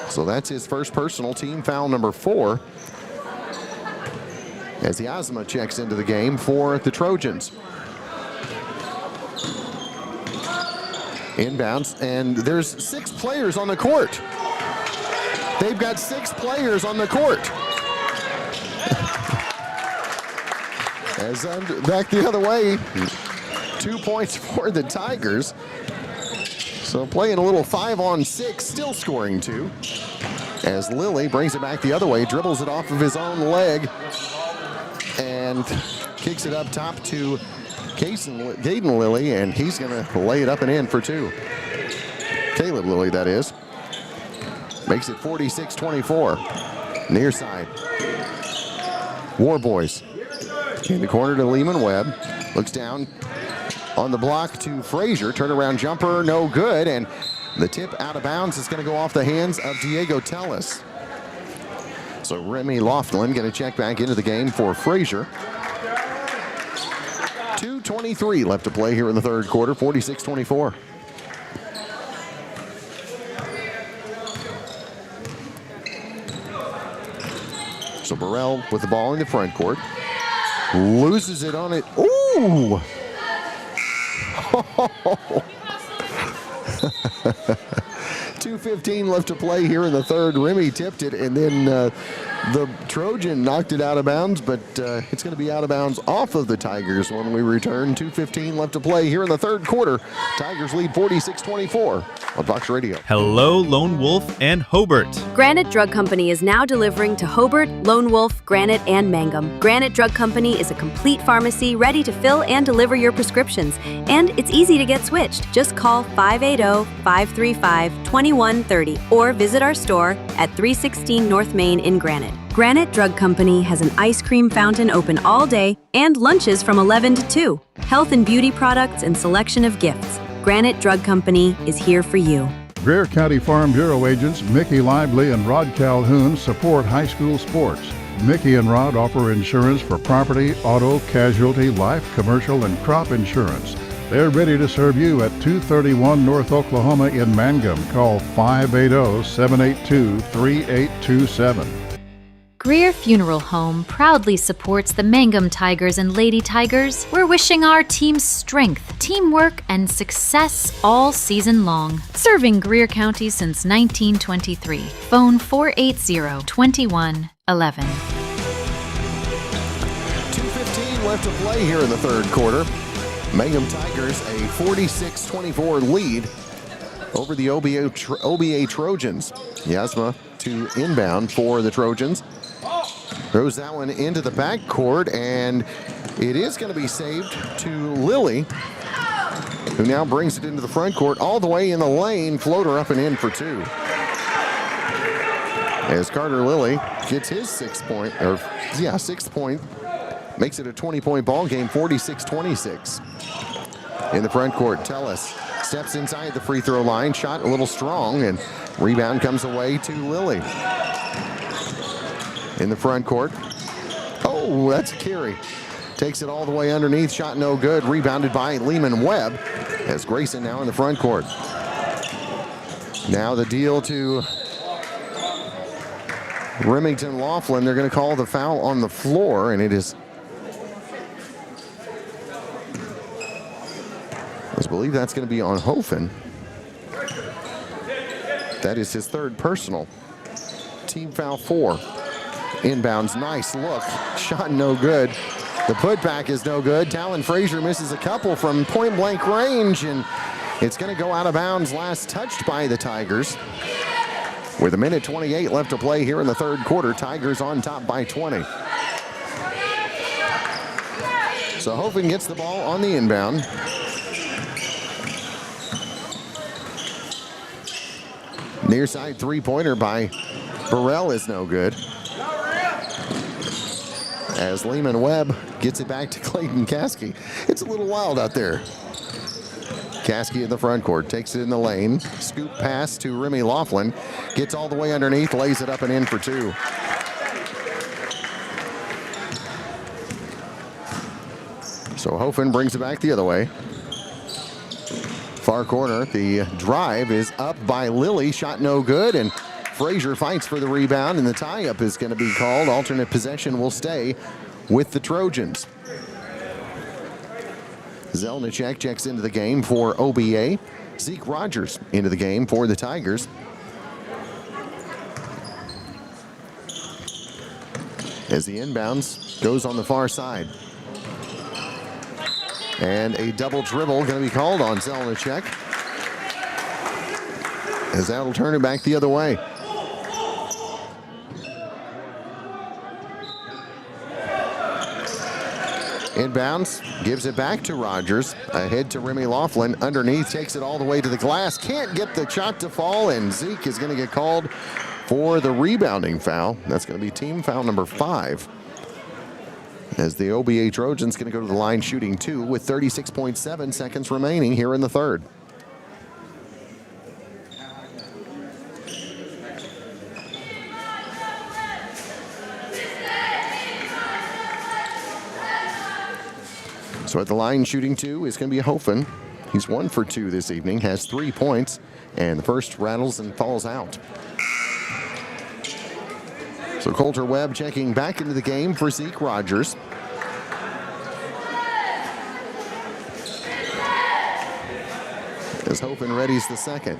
So that's his first personal, team foul number 4. As Yazma checks into the game for the Trojans. Inbounds, and there's 6 players on the court. They've got 6 players on the court. As back the other way. 2 points for the Tigers. So playing a little 5-on-6, still scoring 2. As Lilly brings it back the other way, dribbles it off of his own leg, and kicks it up top to Caden Lilly, and he's going to lay it up and in for 2. Caleb Lilly, that is. Makes it 46-24. Near side. Warboys. In the corner to Lehman Webb. Looks down. On the block to Frazier, turnaround jumper, no good, and the tip out of bounds is going to go off the hands of Diego Tellis. So Remy Laughlin going to check back into the game for Frazier. 2:23 left to play here in the third quarter, 46-24. So Burrell with the ball in the front court. Loses it on it. Ooh! 2:15 left to play here in the third. Remy tipped it, and then the Trojan knocked it out of bounds, but it's going to be out of bounds off of the Tigers when we return. 2:15 left to play here in the third quarter. Tigers lead 46-24 on Fox Radio. Hello, Lone Wolf and Hobart. Granite Drug Company is now delivering to Hobart, Lone Wolf, Granite, and Mangum. Granite Drug Company is a complete pharmacy ready to fill and deliver your prescriptions. And it's easy to get switched. Just call 580-535-2130 or visit our store at 316 North Main in Granite. Granite Drug Company has an ice cream fountain open all day and lunches from 11 to 2. Health and beauty products and selection of gifts. Granite Drug Company is here for you. Greer County Farm Bureau agents Mickey Lively and Rod Calhoun support high school sports. Mickey and Rod offer insurance for property, auto, casualty, life, commercial, and crop insurance. They're ready to serve you at 231 North Oklahoma in Mangum. Call 580-782-3827. Greer Funeral Home proudly supports the Mangum Tigers and Lady Tigers. We're wishing our team strength, teamwork, and success all season long. Serving Greer County since 1923. Phone 480-2111. 2:15 left to play here in the third quarter. Mangum Tigers a 46-24 lead over the OBA Trojans. Yasma to inbound for the Trojans. Throws that one into the backcourt, and it is going to be saved to Lilly, who now brings it into the front court all the way in the lane. Floater up and in for two. As Carter Lilly gets his sixth point, makes it a 20-point ball game, 46-26. In the front court, Tellis steps inside the free throw line, shot a little strong, and rebound comes away to Lilly. In the front court, oh, that's a carry. Takes it all the way underneath, shot no good, rebounded by Lehman Webb, as Grayson now in the front court. Now the deal to Remington Laughlin. They're going to call the foul on the floor, and it is, I believe that's going to be on Hofen. That is his third personal. Team foul 4. Inbounds, nice look. Shot no good. The putback is no good. Talon Frazier misses a couple from point blank range, and it's going to go out of bounds. Last touched by the Tigers. With 1:28 left to play here in the third quarter, Tigers on top by 20. So Hofen gets the ball on the inbound. Near side three-pointer by Burrell is no good. As Lehman Webb gets it back to Clayton Caskey. It's a little wild out there. Caskey in the front court, takes it in the lane. Scoop pass to Remy Laughlin. Gets all the way underneath, lays it up and in for two. So Hofen brings it back the other way. Far corner, the drive is up by Lilly. Shot no good, and Frazier fights for the rebound, and the tie-up is going to be called. Alternate possession will stay with the Trojans. Zelnicek checks into the game for OBA. Zeke Rogers into the game for the Tigers. As the inbounds goes on the far side. And a double dribble going to be called on Zelnicek, as that'll turn it back the other way. Inbounds, gives it back to Rogers. Ahead to Remy Laughlin. Underneath, takes it all the way to the glass. Can't get the shot to fall, and Zeke is going to get called for the rebounding foul. That's going to be team foul number 5. As the OBA Trojans going to go to the line shooting 2 with 36.7 seconds remaining here in the third. So at the line shooting 2 is going to be Hofen. He's 1 for 2 this evening, has 3 points, and the first rattles and falls out. So Coulter Webb checking back into the game for Zeke Rogers. As Hofen readies the second.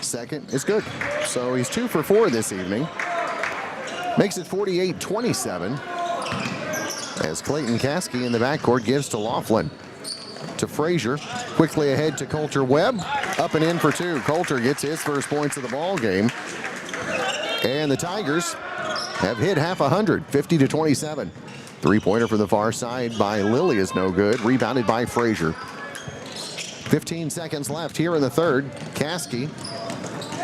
Second is good. So he's 2 for 4 this evening. Makes it 48-27. As Clayton Caskey in the backcourt gives to Laughlin. To Frazier, quickly ahead to Coulter Webb, up and in for 2. Coulter gets his first points of the ball game, and the Tigers have hit half 100, 50-27. Three-pointer from the far side by Lilly is no good, rebounded by Frazier. 15 seconds left here in the third. Caskey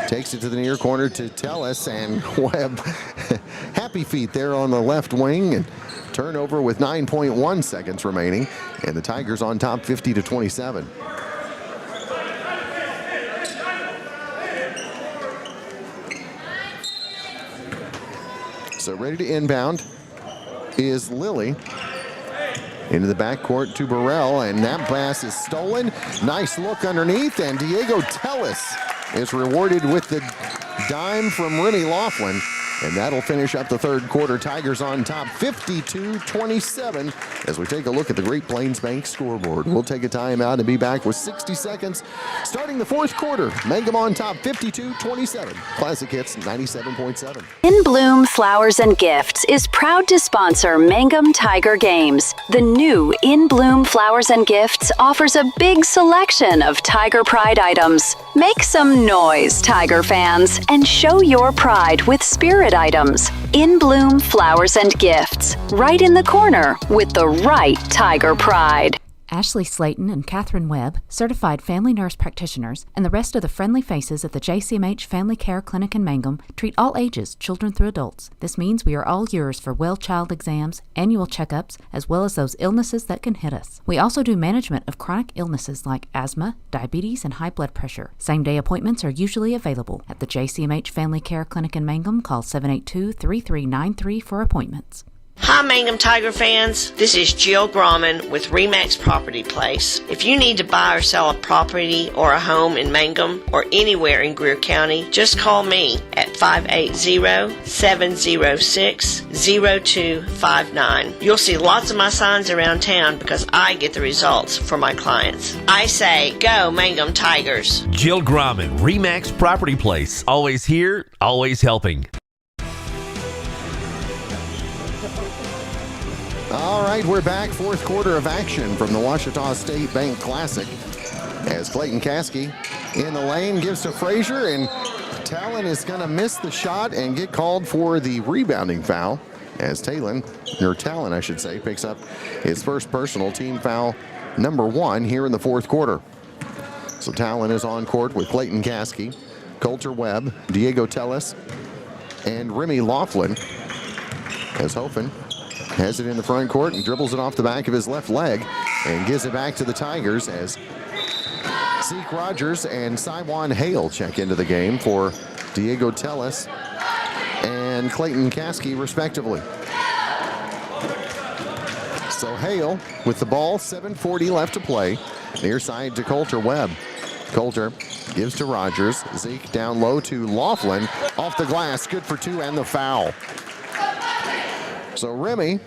takes it to the near corner to Tellis, and Webb, happy feet there on the left wing, and turnover with 9.1 seconds remaining, and the Tigers on top 50-27. So ready to inbound is Lilly. Into the backcourt to Burrell, and that pass is stolen. Nice look underneath, and Diego Tellis is rewarded with the dime from Remy Laughlin. And that'll finish up the third quarter. Tigers on top 52-27 as we take a look at the Great Plains Bank scoreboard. We'll take a timeout and be back with 60 seconds starting the fourth quarter. Mangum on top 52-27. Classic Hits 97.7. In Bloom Flowers and Gifts is proud to sponsor Mangum Tiger Games. The new In Bloom Flowers and Gifts offers a big selection of Tiger Pride items. Make some noise, Tiger fans, and show your pride with spirit items. In Bloom Flowers and Gifts, right in the corner with the right Tiger Pride. Ashley Slayton and Catherine Webb, certified family nurse practitioners, and the rest of the friendly faces at the JCMH Family Care Clinic in Mangum treat all ages, children through adults. This means we are all yours for well child exams, annual checkups, as well as those illnesses that can hit us. We also do management of chronic illnesses like asthma, diabetes, and high blood pressure. Same-day appointments are usually available. At the JCMH Family Care Clinic in Mangum, call 782-3393 for appointments. Hi Mangum Tiger fans, this is Jill Grauman with RE/MAX Property Place. If you need to buy or sell a property or a home in Mangum or anywhere in Greer County, just call me at 580-706-0259. You'll see lots of my signs around town because I get the results for my clients. I say, go Mangum Tigers. Jill Grauman, RE/MAX Property Place. Always here, always helping. All right, we're back. Fourth quarter of action from the Washita State Bank Classic. As Clayton Caskey in the lane gives to Frazier, and Talon is going to miss the shot and get called for the rebounding foul. As Talon I should say, picks up his first personal team foul number 1 here in the fourth quarter. So Talon is on court with Clayton Caskey, Coulter Webb, Diego Tellis, and Remy Laughlin. As Hofen has it in the front court and dribbles it off the back of his left leg and gives it back to the Tigers as Zeke Rogers and Siwan Hale check into the game for Diego Tellis and Clayton Caskey, respectively. So Hale with the ball, 7:40 left to play. Near side to Coulter Webb. Coulter gives to Rogers. Zeke down low to Laughlin. Off the glass, good for 2 and the foul. So Remy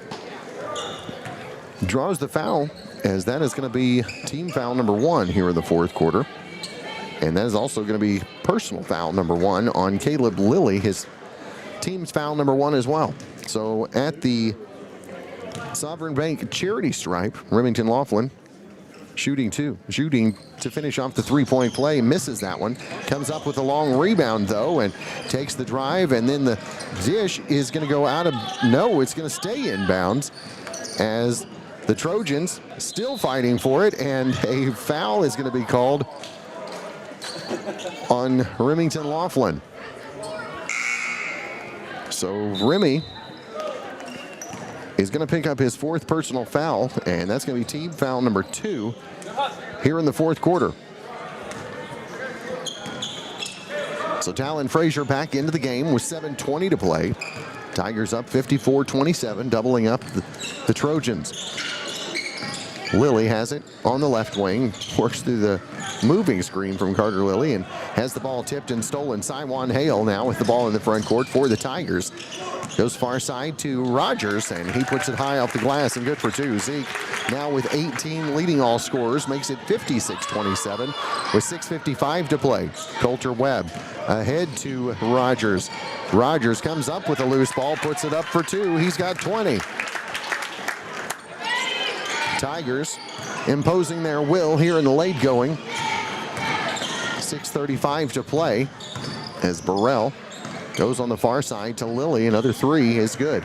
draws the foul, as that is going to be team foul number 1 here in the fourth quarter. And that is also going to be personal foul number 1 on Caleb Lilly, his team's foul number 1 as well. So at the Sovereign Bank charity stripe, Remington Laughlin shooting to finish off the three-point play, misses that one, comes up with a long rebound though and takes the drive, and then the dish is going to go out of, no, it's going to stay inbounds as the Trojans still fighting for it, and a foul is going to be called on Remington Laughlin. So Remy is going to pick up his 4th personal foul, and that's going to be team foul number 2 here in the fourth quarter. So Talon Frazier back into the game with 7:20 to play. Tigers up 54-27, doubling up the Trojans. Lilly has it on the left wing, works through the moving screen from Carter Lilly and has the ball tipped and stolen. Siwan Hale now with the ball in the front court for the Tigers. Goes far side to Rogers, and he puts it high off the glass and good for 2. Zeke now with 18, leading all scorers, makes it 56-27 with 6:55 to play. Coulter Webb ahead to Rogers. Rogers comes up with a loose ball, puts it up for 2. He's got 20. Tigers imposing their will here in the late going. 6:35 to play as Burrell goes on the far side to Lilly. Another 3 is good.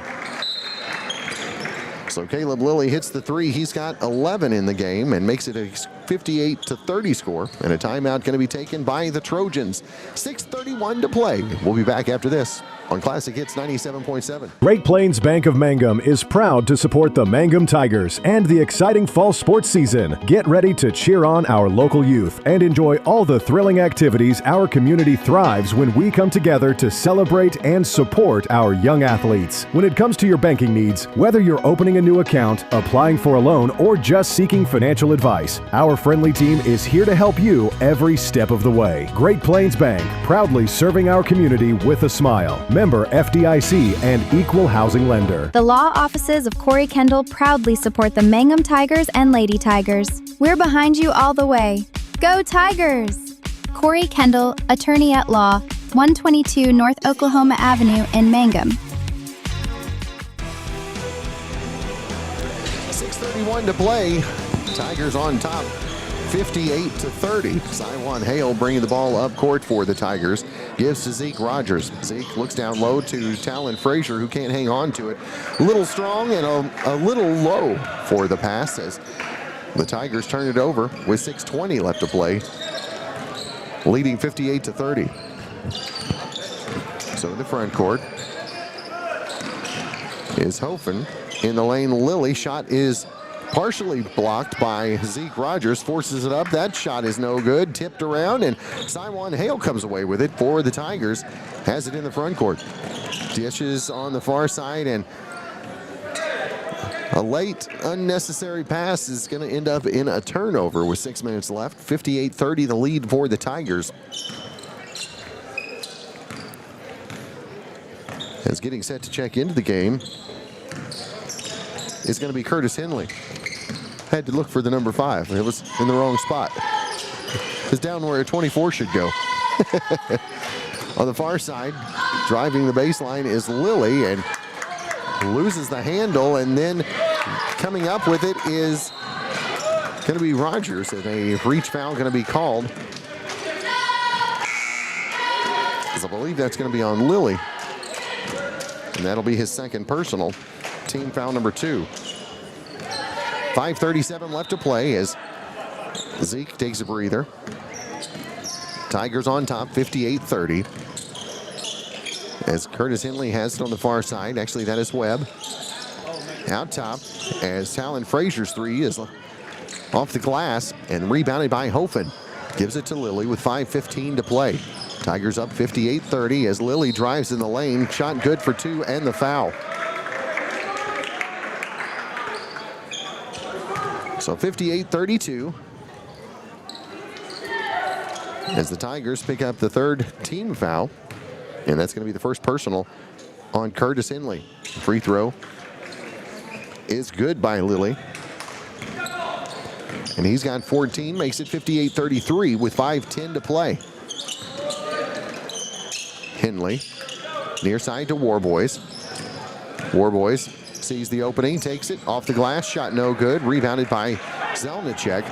So Caleb Lilly hits the 3. He's got 11 in the game and makes it a 58-30 score. And a timeout going to be taken by the Trojans. 6:31 to play. We'll be back after this. on Classic Hits 97.7. Great Plains Bank of Mangum is proud to support the Mangum Tigers and the exciting fall sports season. Get ready to cheer on our local youth and enjoy all the thrilling activities our community thrives when we come together to celebrate and support our young athletes. When it comes to your banking needs, whether you're opening a new account, applying for a loan, or just seeking financial advice, our friendly team is here to help you every step of the way. Great Plains Bank, proudly serving our community with a smile. Member FDIC and equal housing lender. The law offices of Corey Kendall proudly support the Mangum Tigers and Lady Tigers. We're behind you all the way. Go Tigers! Corey Kendall, attorney at law, 122 North Oklahoma Avenue in Mangum. 6:31 to play. Tigers on top, 58-30. Siwan Hale bringing the ball up court for the Tigers. Gives to Zeke Rogers. Zeke looks down low to Talon Frazier, who can't hang on to it. A little strong and a little low for the pass as the Tigers turn it over with 6:20 left to play, leading 58-30. So in the front court is Hofen. In the lane, Lilly. Shot is partially blocked by Zeke Rogers, forces it up. That shot is no good. Tipped around, and Siwan Hale comes away with it for the Tigers. Has it in the front court. Dishes on the far side, and a late, unnecessary pass is going to end up in a turnover with 6 minutes left. 58-30, the lead for the Tigers. As getting set to check into the game is going to be Curtis Henley. Had to look for the number 5. It was in the wrong spot. It's down where a 24 should go. On the far side, driving the baseline is Lilly and loses the handle, and then coming up with it is going to be Rogers, and a reach foul going to be called. As I believe that's going to be on Lilly, and that'll be his second personal. Team foul number 2. 5:37 left to play as Zeke takes a breather. Tigers on top, 58-30. As Curtis Henley has it on the far side. Actually, that is Webb. Out top as Talon Frazier's three is off the glass and rebounded by Hofen. Gives it to Lilly with 5:15 to play. Tigers up 58-30 as Lilly drives in the lane. Shot good for 2 and the foul. So 58-32 as the Tigers pick up the third team foul, and that's going to be the first personal on Curtis Henley. Free throw is good by Lilly, and he's got 14, makes it 58-33 with 5:10 to play. Henley near side to Warboys. Warboys sees the opening, takes it off the glass, shot no good, rebounded by Zelnicek.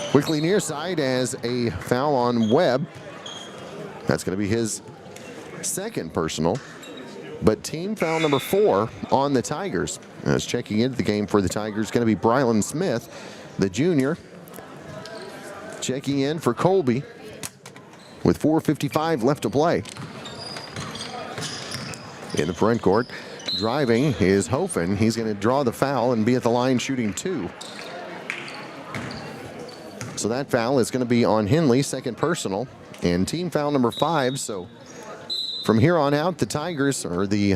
Quickly near side as a foul on Webb. That's going to be his second personal, but team foul number 4 on the Tigers. As checking into the game for the Tigers, going to be Brylan Smith, the junior. Checking in for Colby with 4:55 left to play. In the front court, driving is Hofen. He's going to draw the foul and be at the line shooting 2. So that foul is going to be on Henley, second personal, and team foul number 5. So from here on out, the Tigers, or the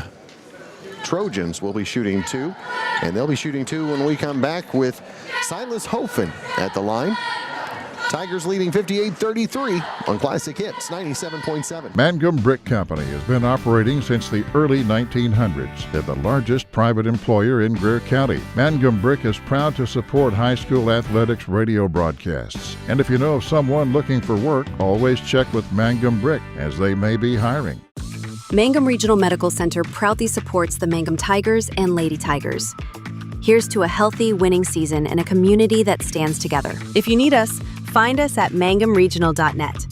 Trojans, will be shooting 2, and they'll be shooting 2 when we come back with Silas Hofen at the line. Tigers leading 58-33 on Classic Hits 97.7. Mangum Brick Company has been operating since the early 1900s. They're the largest private employer in Greer County. Mangum Brick is proud to support high school athletics radio broadcasts. And if you know of someone looking for work, always check with Mangum Brick, as they may be hiring. Mangum Regional Medical Center proudly supports the Mangum Tigers and Lady Tigers. Here's to a healthy, winning season and a community that stands together. If you need us, find us at mangumregional.net.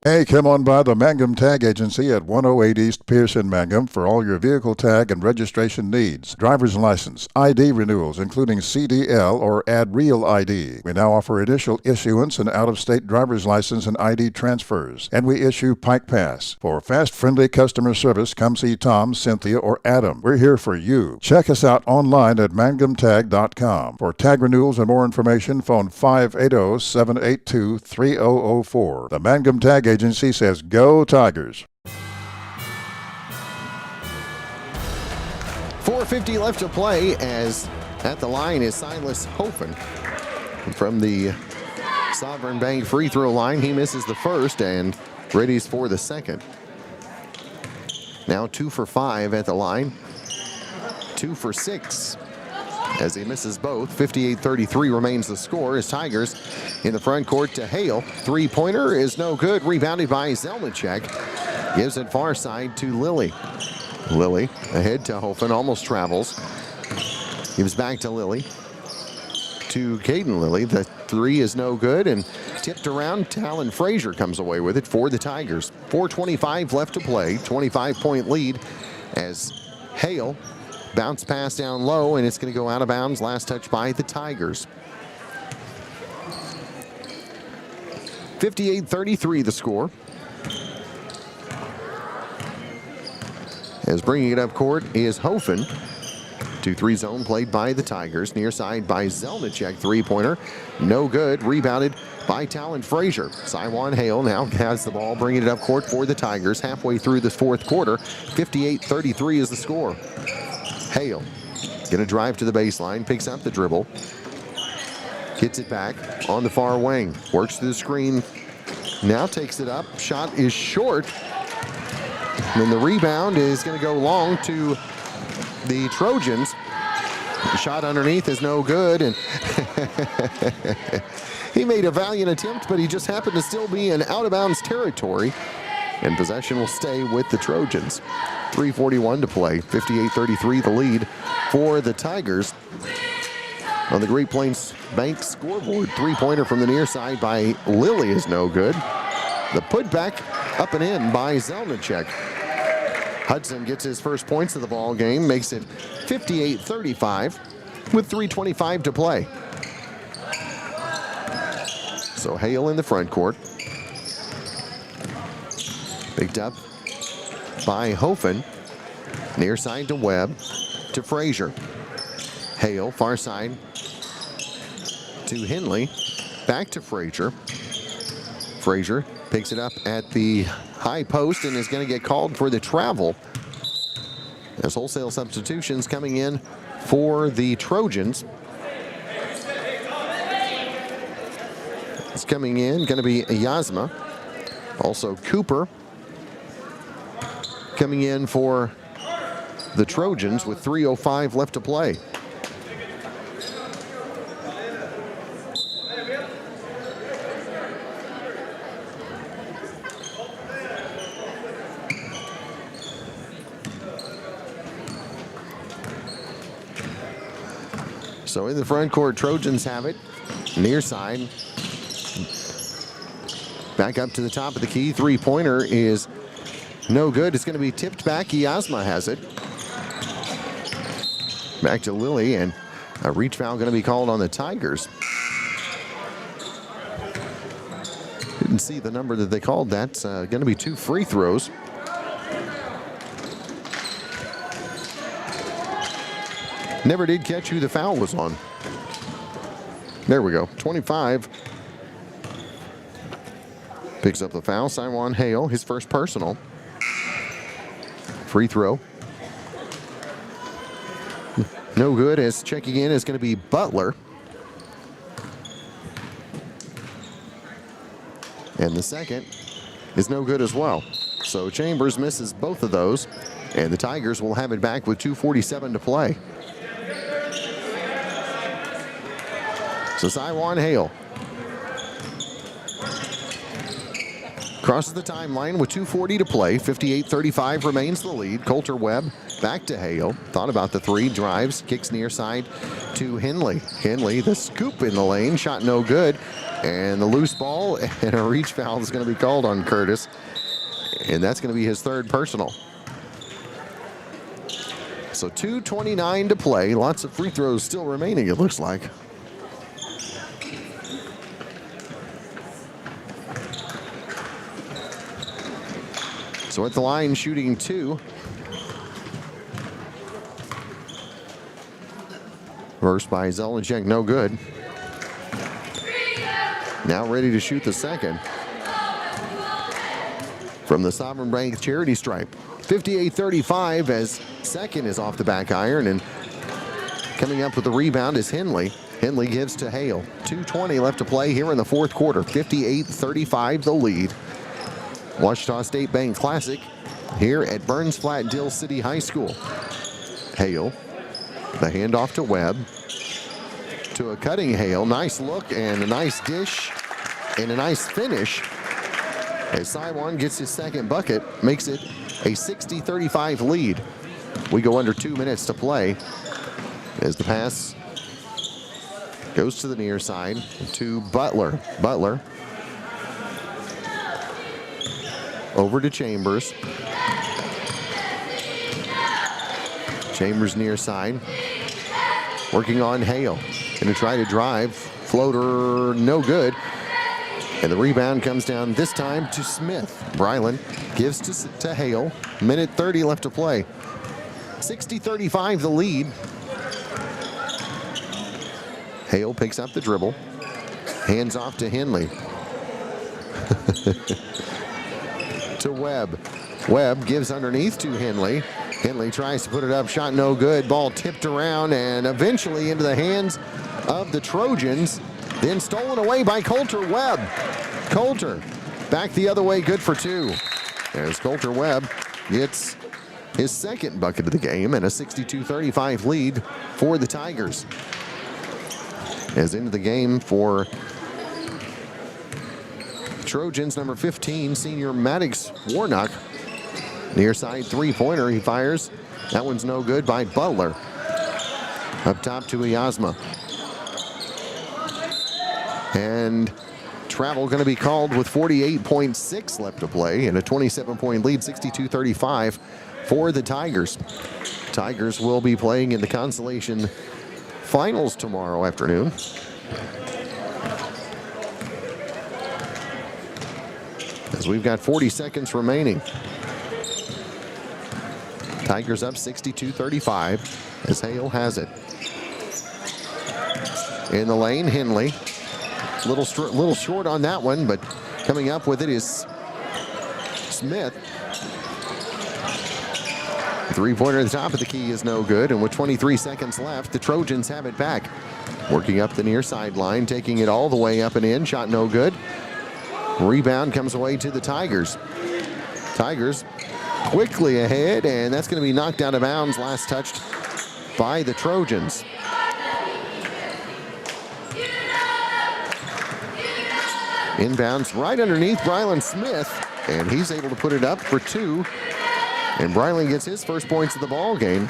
Hey, come on by the Mangum Tag Agency at 108 East Pierce in Mangum for all your vehicle tag and registration needs. Driver's license, ID renewals, including CDL or Add Real ID. We now offer initial issuance and out-of-state driver's license and ID transfers. And we issue Pike Pass. For fast, friendly customer service, come see Tom, Cynthia, or Adam. We're here for you. Check us out online at mangumtag.com. For tag renewals and more information, phone 580-782-3004. The Mangum Tag Agency says, go Tigers. 4:50 left to play as at the line is Silas Hofen. From the Sovereign Bank free throw line, he misses the first and readies for the second. Now 2 for 5 at the line. 2 for 6 as he misses both. 58-33 remains the score as Tigers in the front court to Hale. Three-pointer is no good. Rebounded by Zelnicek. Gives it far side to Lilly. Lilly ahead to Hofen. Almost travels. Gives back to Lilly. To Caden Lilly. The three is no good and tipped around. Talon Frazier comes away with it for the Tigers. 4:25 left to play. 25-point lead as Hale bounce pass down low, and it's going to go out of bounds. Last touch by the Tigers. 58-33 the score. As bringing it up court is Hofen. 2-3 zone played by the Tigers. Near side by Zelnicek. Three-pointer. No good. Rebounded by Talon Frazier. Siwan Hale now has the ball, bringing it up court for the Tigers. Halfway through the fourth quarter. 58-33 is the score. Hale gonna drive to the baseline, picks up the dribble, gets it back on the far wing, works to the screen, now takes it up, shot is short, and then the rebound is gonna go long to the Trojans. The shot underneath is no good, and he made a valiant attempt, but he just happened to still be in out-of-bounds territory, and possession will stay with the Trojans. 3:41 to play. 58-33 the lead for the Tigers. On the Great Plains Bank scoreboard, three-pointer from the near side by Lilly is no good. The putback up and in by Zelnicek. Hudson gets his first points of the ball game, makes it 58-35 with 3:25 to play. So Hale in the front court. Picked up by Hofen. Near side to Webb. To Frazier. Hale, far side to Henley. Back to Frazier. Frazier picks it up at the high post and is going to get called for the travel. As wholesale substitutions coming in for the Trojans. It's coming in, going to be Yasma. Also Cooper coming in for the Trojans with 3:05 left to play. So in the front court, Trojans have it. Near side. Back up to the top of the key. Three-pointer is no good. It's going to be tipped back. Yasma has it. Back to Lilly, and a reach foul going to be called on the Tigers. Didn't see the number that they called. That's going to be 2 free throws. Never did catch who the foul was on. There we go. 25. Picks up the foul. Siwan Hale, his first personal. Free throw. No good, as checking in is going to be Butler. And the second is no good as well. So Chambers misses both of those, and the Tigers will have it back with 2:47 to play. So Siwan Hale crosses the timeline with 2:40 to play. 58-35 remains the lead. Coulter Webb back to Hale. Thought about the three, drives, kicks near side to Henley. Henley, the scoop in the lane, shot no good. And the loose ball and a reach foul is going to be called on Curtis. And that's going to be his third personal. So 2:29 to play. Lots of free throws still remaining, it looks like. So at the line, shooting 2. First by Zelichek, no good. Now ready to shoot the second. From the Sovereign Bank charity stripe. 58-35 as second is off the back iron, and coming up with the rebound is Henley. Henley gives to Hale. 2:20 left to play here in the fourth quarter. 58-35 the lead. Washita State Bank Classic here at Burns Flat Dill City High School. Hale, the handoff to Webb. To a cutting Hale. Nice look and a nice dish and a nice finish. As Saiwan gets his second bucket, makes it a 60-35 lead. We go under 2 minutes to play as the pass goes to the near side to Butler. Butler over to Chambers. Chambers near side. Working on Hale. Going to try to drive. Floater, no good. And the rebound comes down this time to Smith. Bryland gives to Hale. Minute 30 left to play. 60-35 the lead. Hale picks up the dribble. Hands off to Henley. To Webb. Webb gives underneath to Henley. Henley tries to put it up. Shot no good. Ball tipped around and eventually into the hands of the Trojans. Then stolen away by Coulter Webb. Coulter back the other way, good for 2. As Coulter Webb gets his second bucket of the game and a 62-35 lead for the Tigers. As into the game for Trojans, number 15, senior Maddox Warnock. Near side three-pointer he fires. That one's no good by Butler. Up top to Iazma. And travel going to be called with 48.6 left to play and a 27-point lead, 62-35 for the Tigers. Tigers will be playing in the consolation finals tomorrow afternoon. As we've got 40 seconds remaining. Tigers up 62-35 as Hale has it. In the lane, Henley. Little short on that one, but coming up with it is Smith. Three-pointer at the top of the key is no good, and with 23 seconds left, the Trojans have it back. Working up the near sideline, taking it all the way up and in. Shot no good. Rebound comes away to the Tigers. Tigers quickly ahead, and that's going to be knocked out of bounds. Last touched by the Trojans. Inbounds right underneath Brylan Smith, and he's able to put it up for 2. And Brylan gets his first points of the ball game.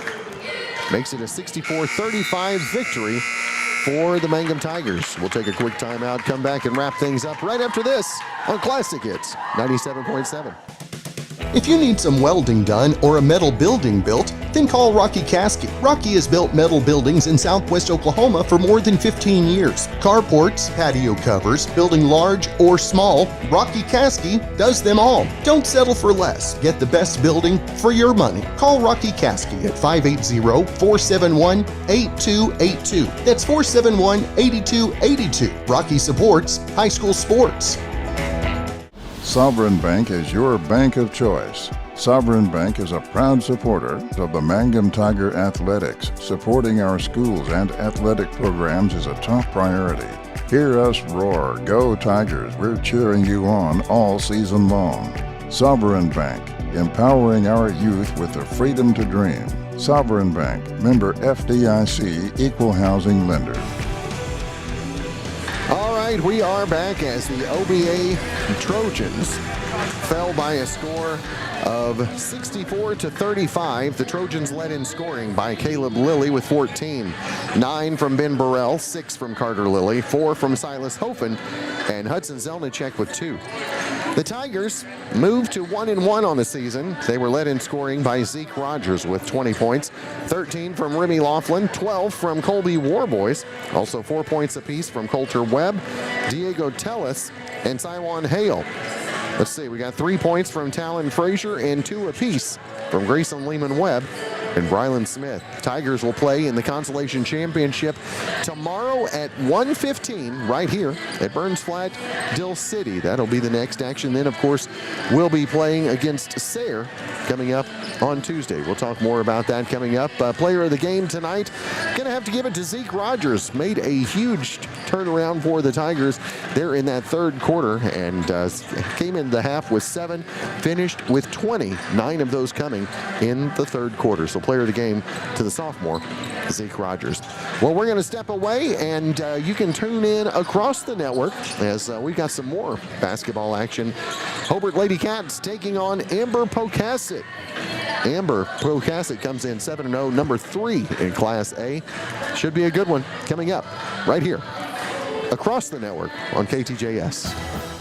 Makes it a 64-35 victory for the Mangum Tigers. We'll take a quick timeout, come back and wrap things up right after this on Classic Hits 97.7. If you need some welding done or a metal building built, then call Rocky Caskey. Rocky has built metal buildings in Southwest Oklahoma for more than 15 years. Carports, patio covers, building large or small, Rocky Caskey does them all. Don't settle for less. Get the best building for your money. Call Rocky Caskey at 580-471-8282. That's 471-8282. Rocky supports high school sports. Sovereign Bank is your bank of choice. Sovereign Bank is a proud supporter of the Mangum Tiger Athletics. Supporting our schools and athletic programs is a top priority. Hear us roar, go Tigers. We're cheering you on all season long. Sovereign Bank, empowering our youth with the freedom to dream. Sovereign Bank, member FDIC, equal housing lender. All right, we are back as the OBA Trojans fell by a score of 64-35. The Trojans led in scoring by Caleb Lilly with 14. 9 from Ben Burrell, 6 from Carter Lilly, 4 from Silas Hofen, and Hudson Zelnicek with 2. The Tigers moved to 1-1 on the season. They were led in scoring by Zeke Rogers with 20 points, 13 from Remy Laughlin, 12 from Colby Warboys, also 4 points apiece from Coulter Webb, Diego Tellis, and Taiwan Hale. Let's see, we got 3 points from Talon Frazier and 2 apiece from Grayson Lehman Webb and Brylan Smith. Tigers will play in the Consolation Championship tomorrow at 1:15 right here at Burns Flat, Dill City. That'll be the next action. Then, of course, we'll be playing against Sayre coming up on Tuesday. We'll talk more about that coming up. Player of the game tonight, going to have to give it to Zeke Rogers. Made a huge turnaround for the Tigers there in that third quarter and came in the half with 7, finished with 20, 9 of those coming in the third quarter. So player of the game to the sophomore, Zeke Rogers. Well, we're going to step away, and you can tune in across the network as we've got some more basketball action. Hobart Lady Cats taking on Amber Pocasset. Amber Pocasset comes in 7-0, number 3 in Class A. Should be a good one coming up right here across the network on KTJS.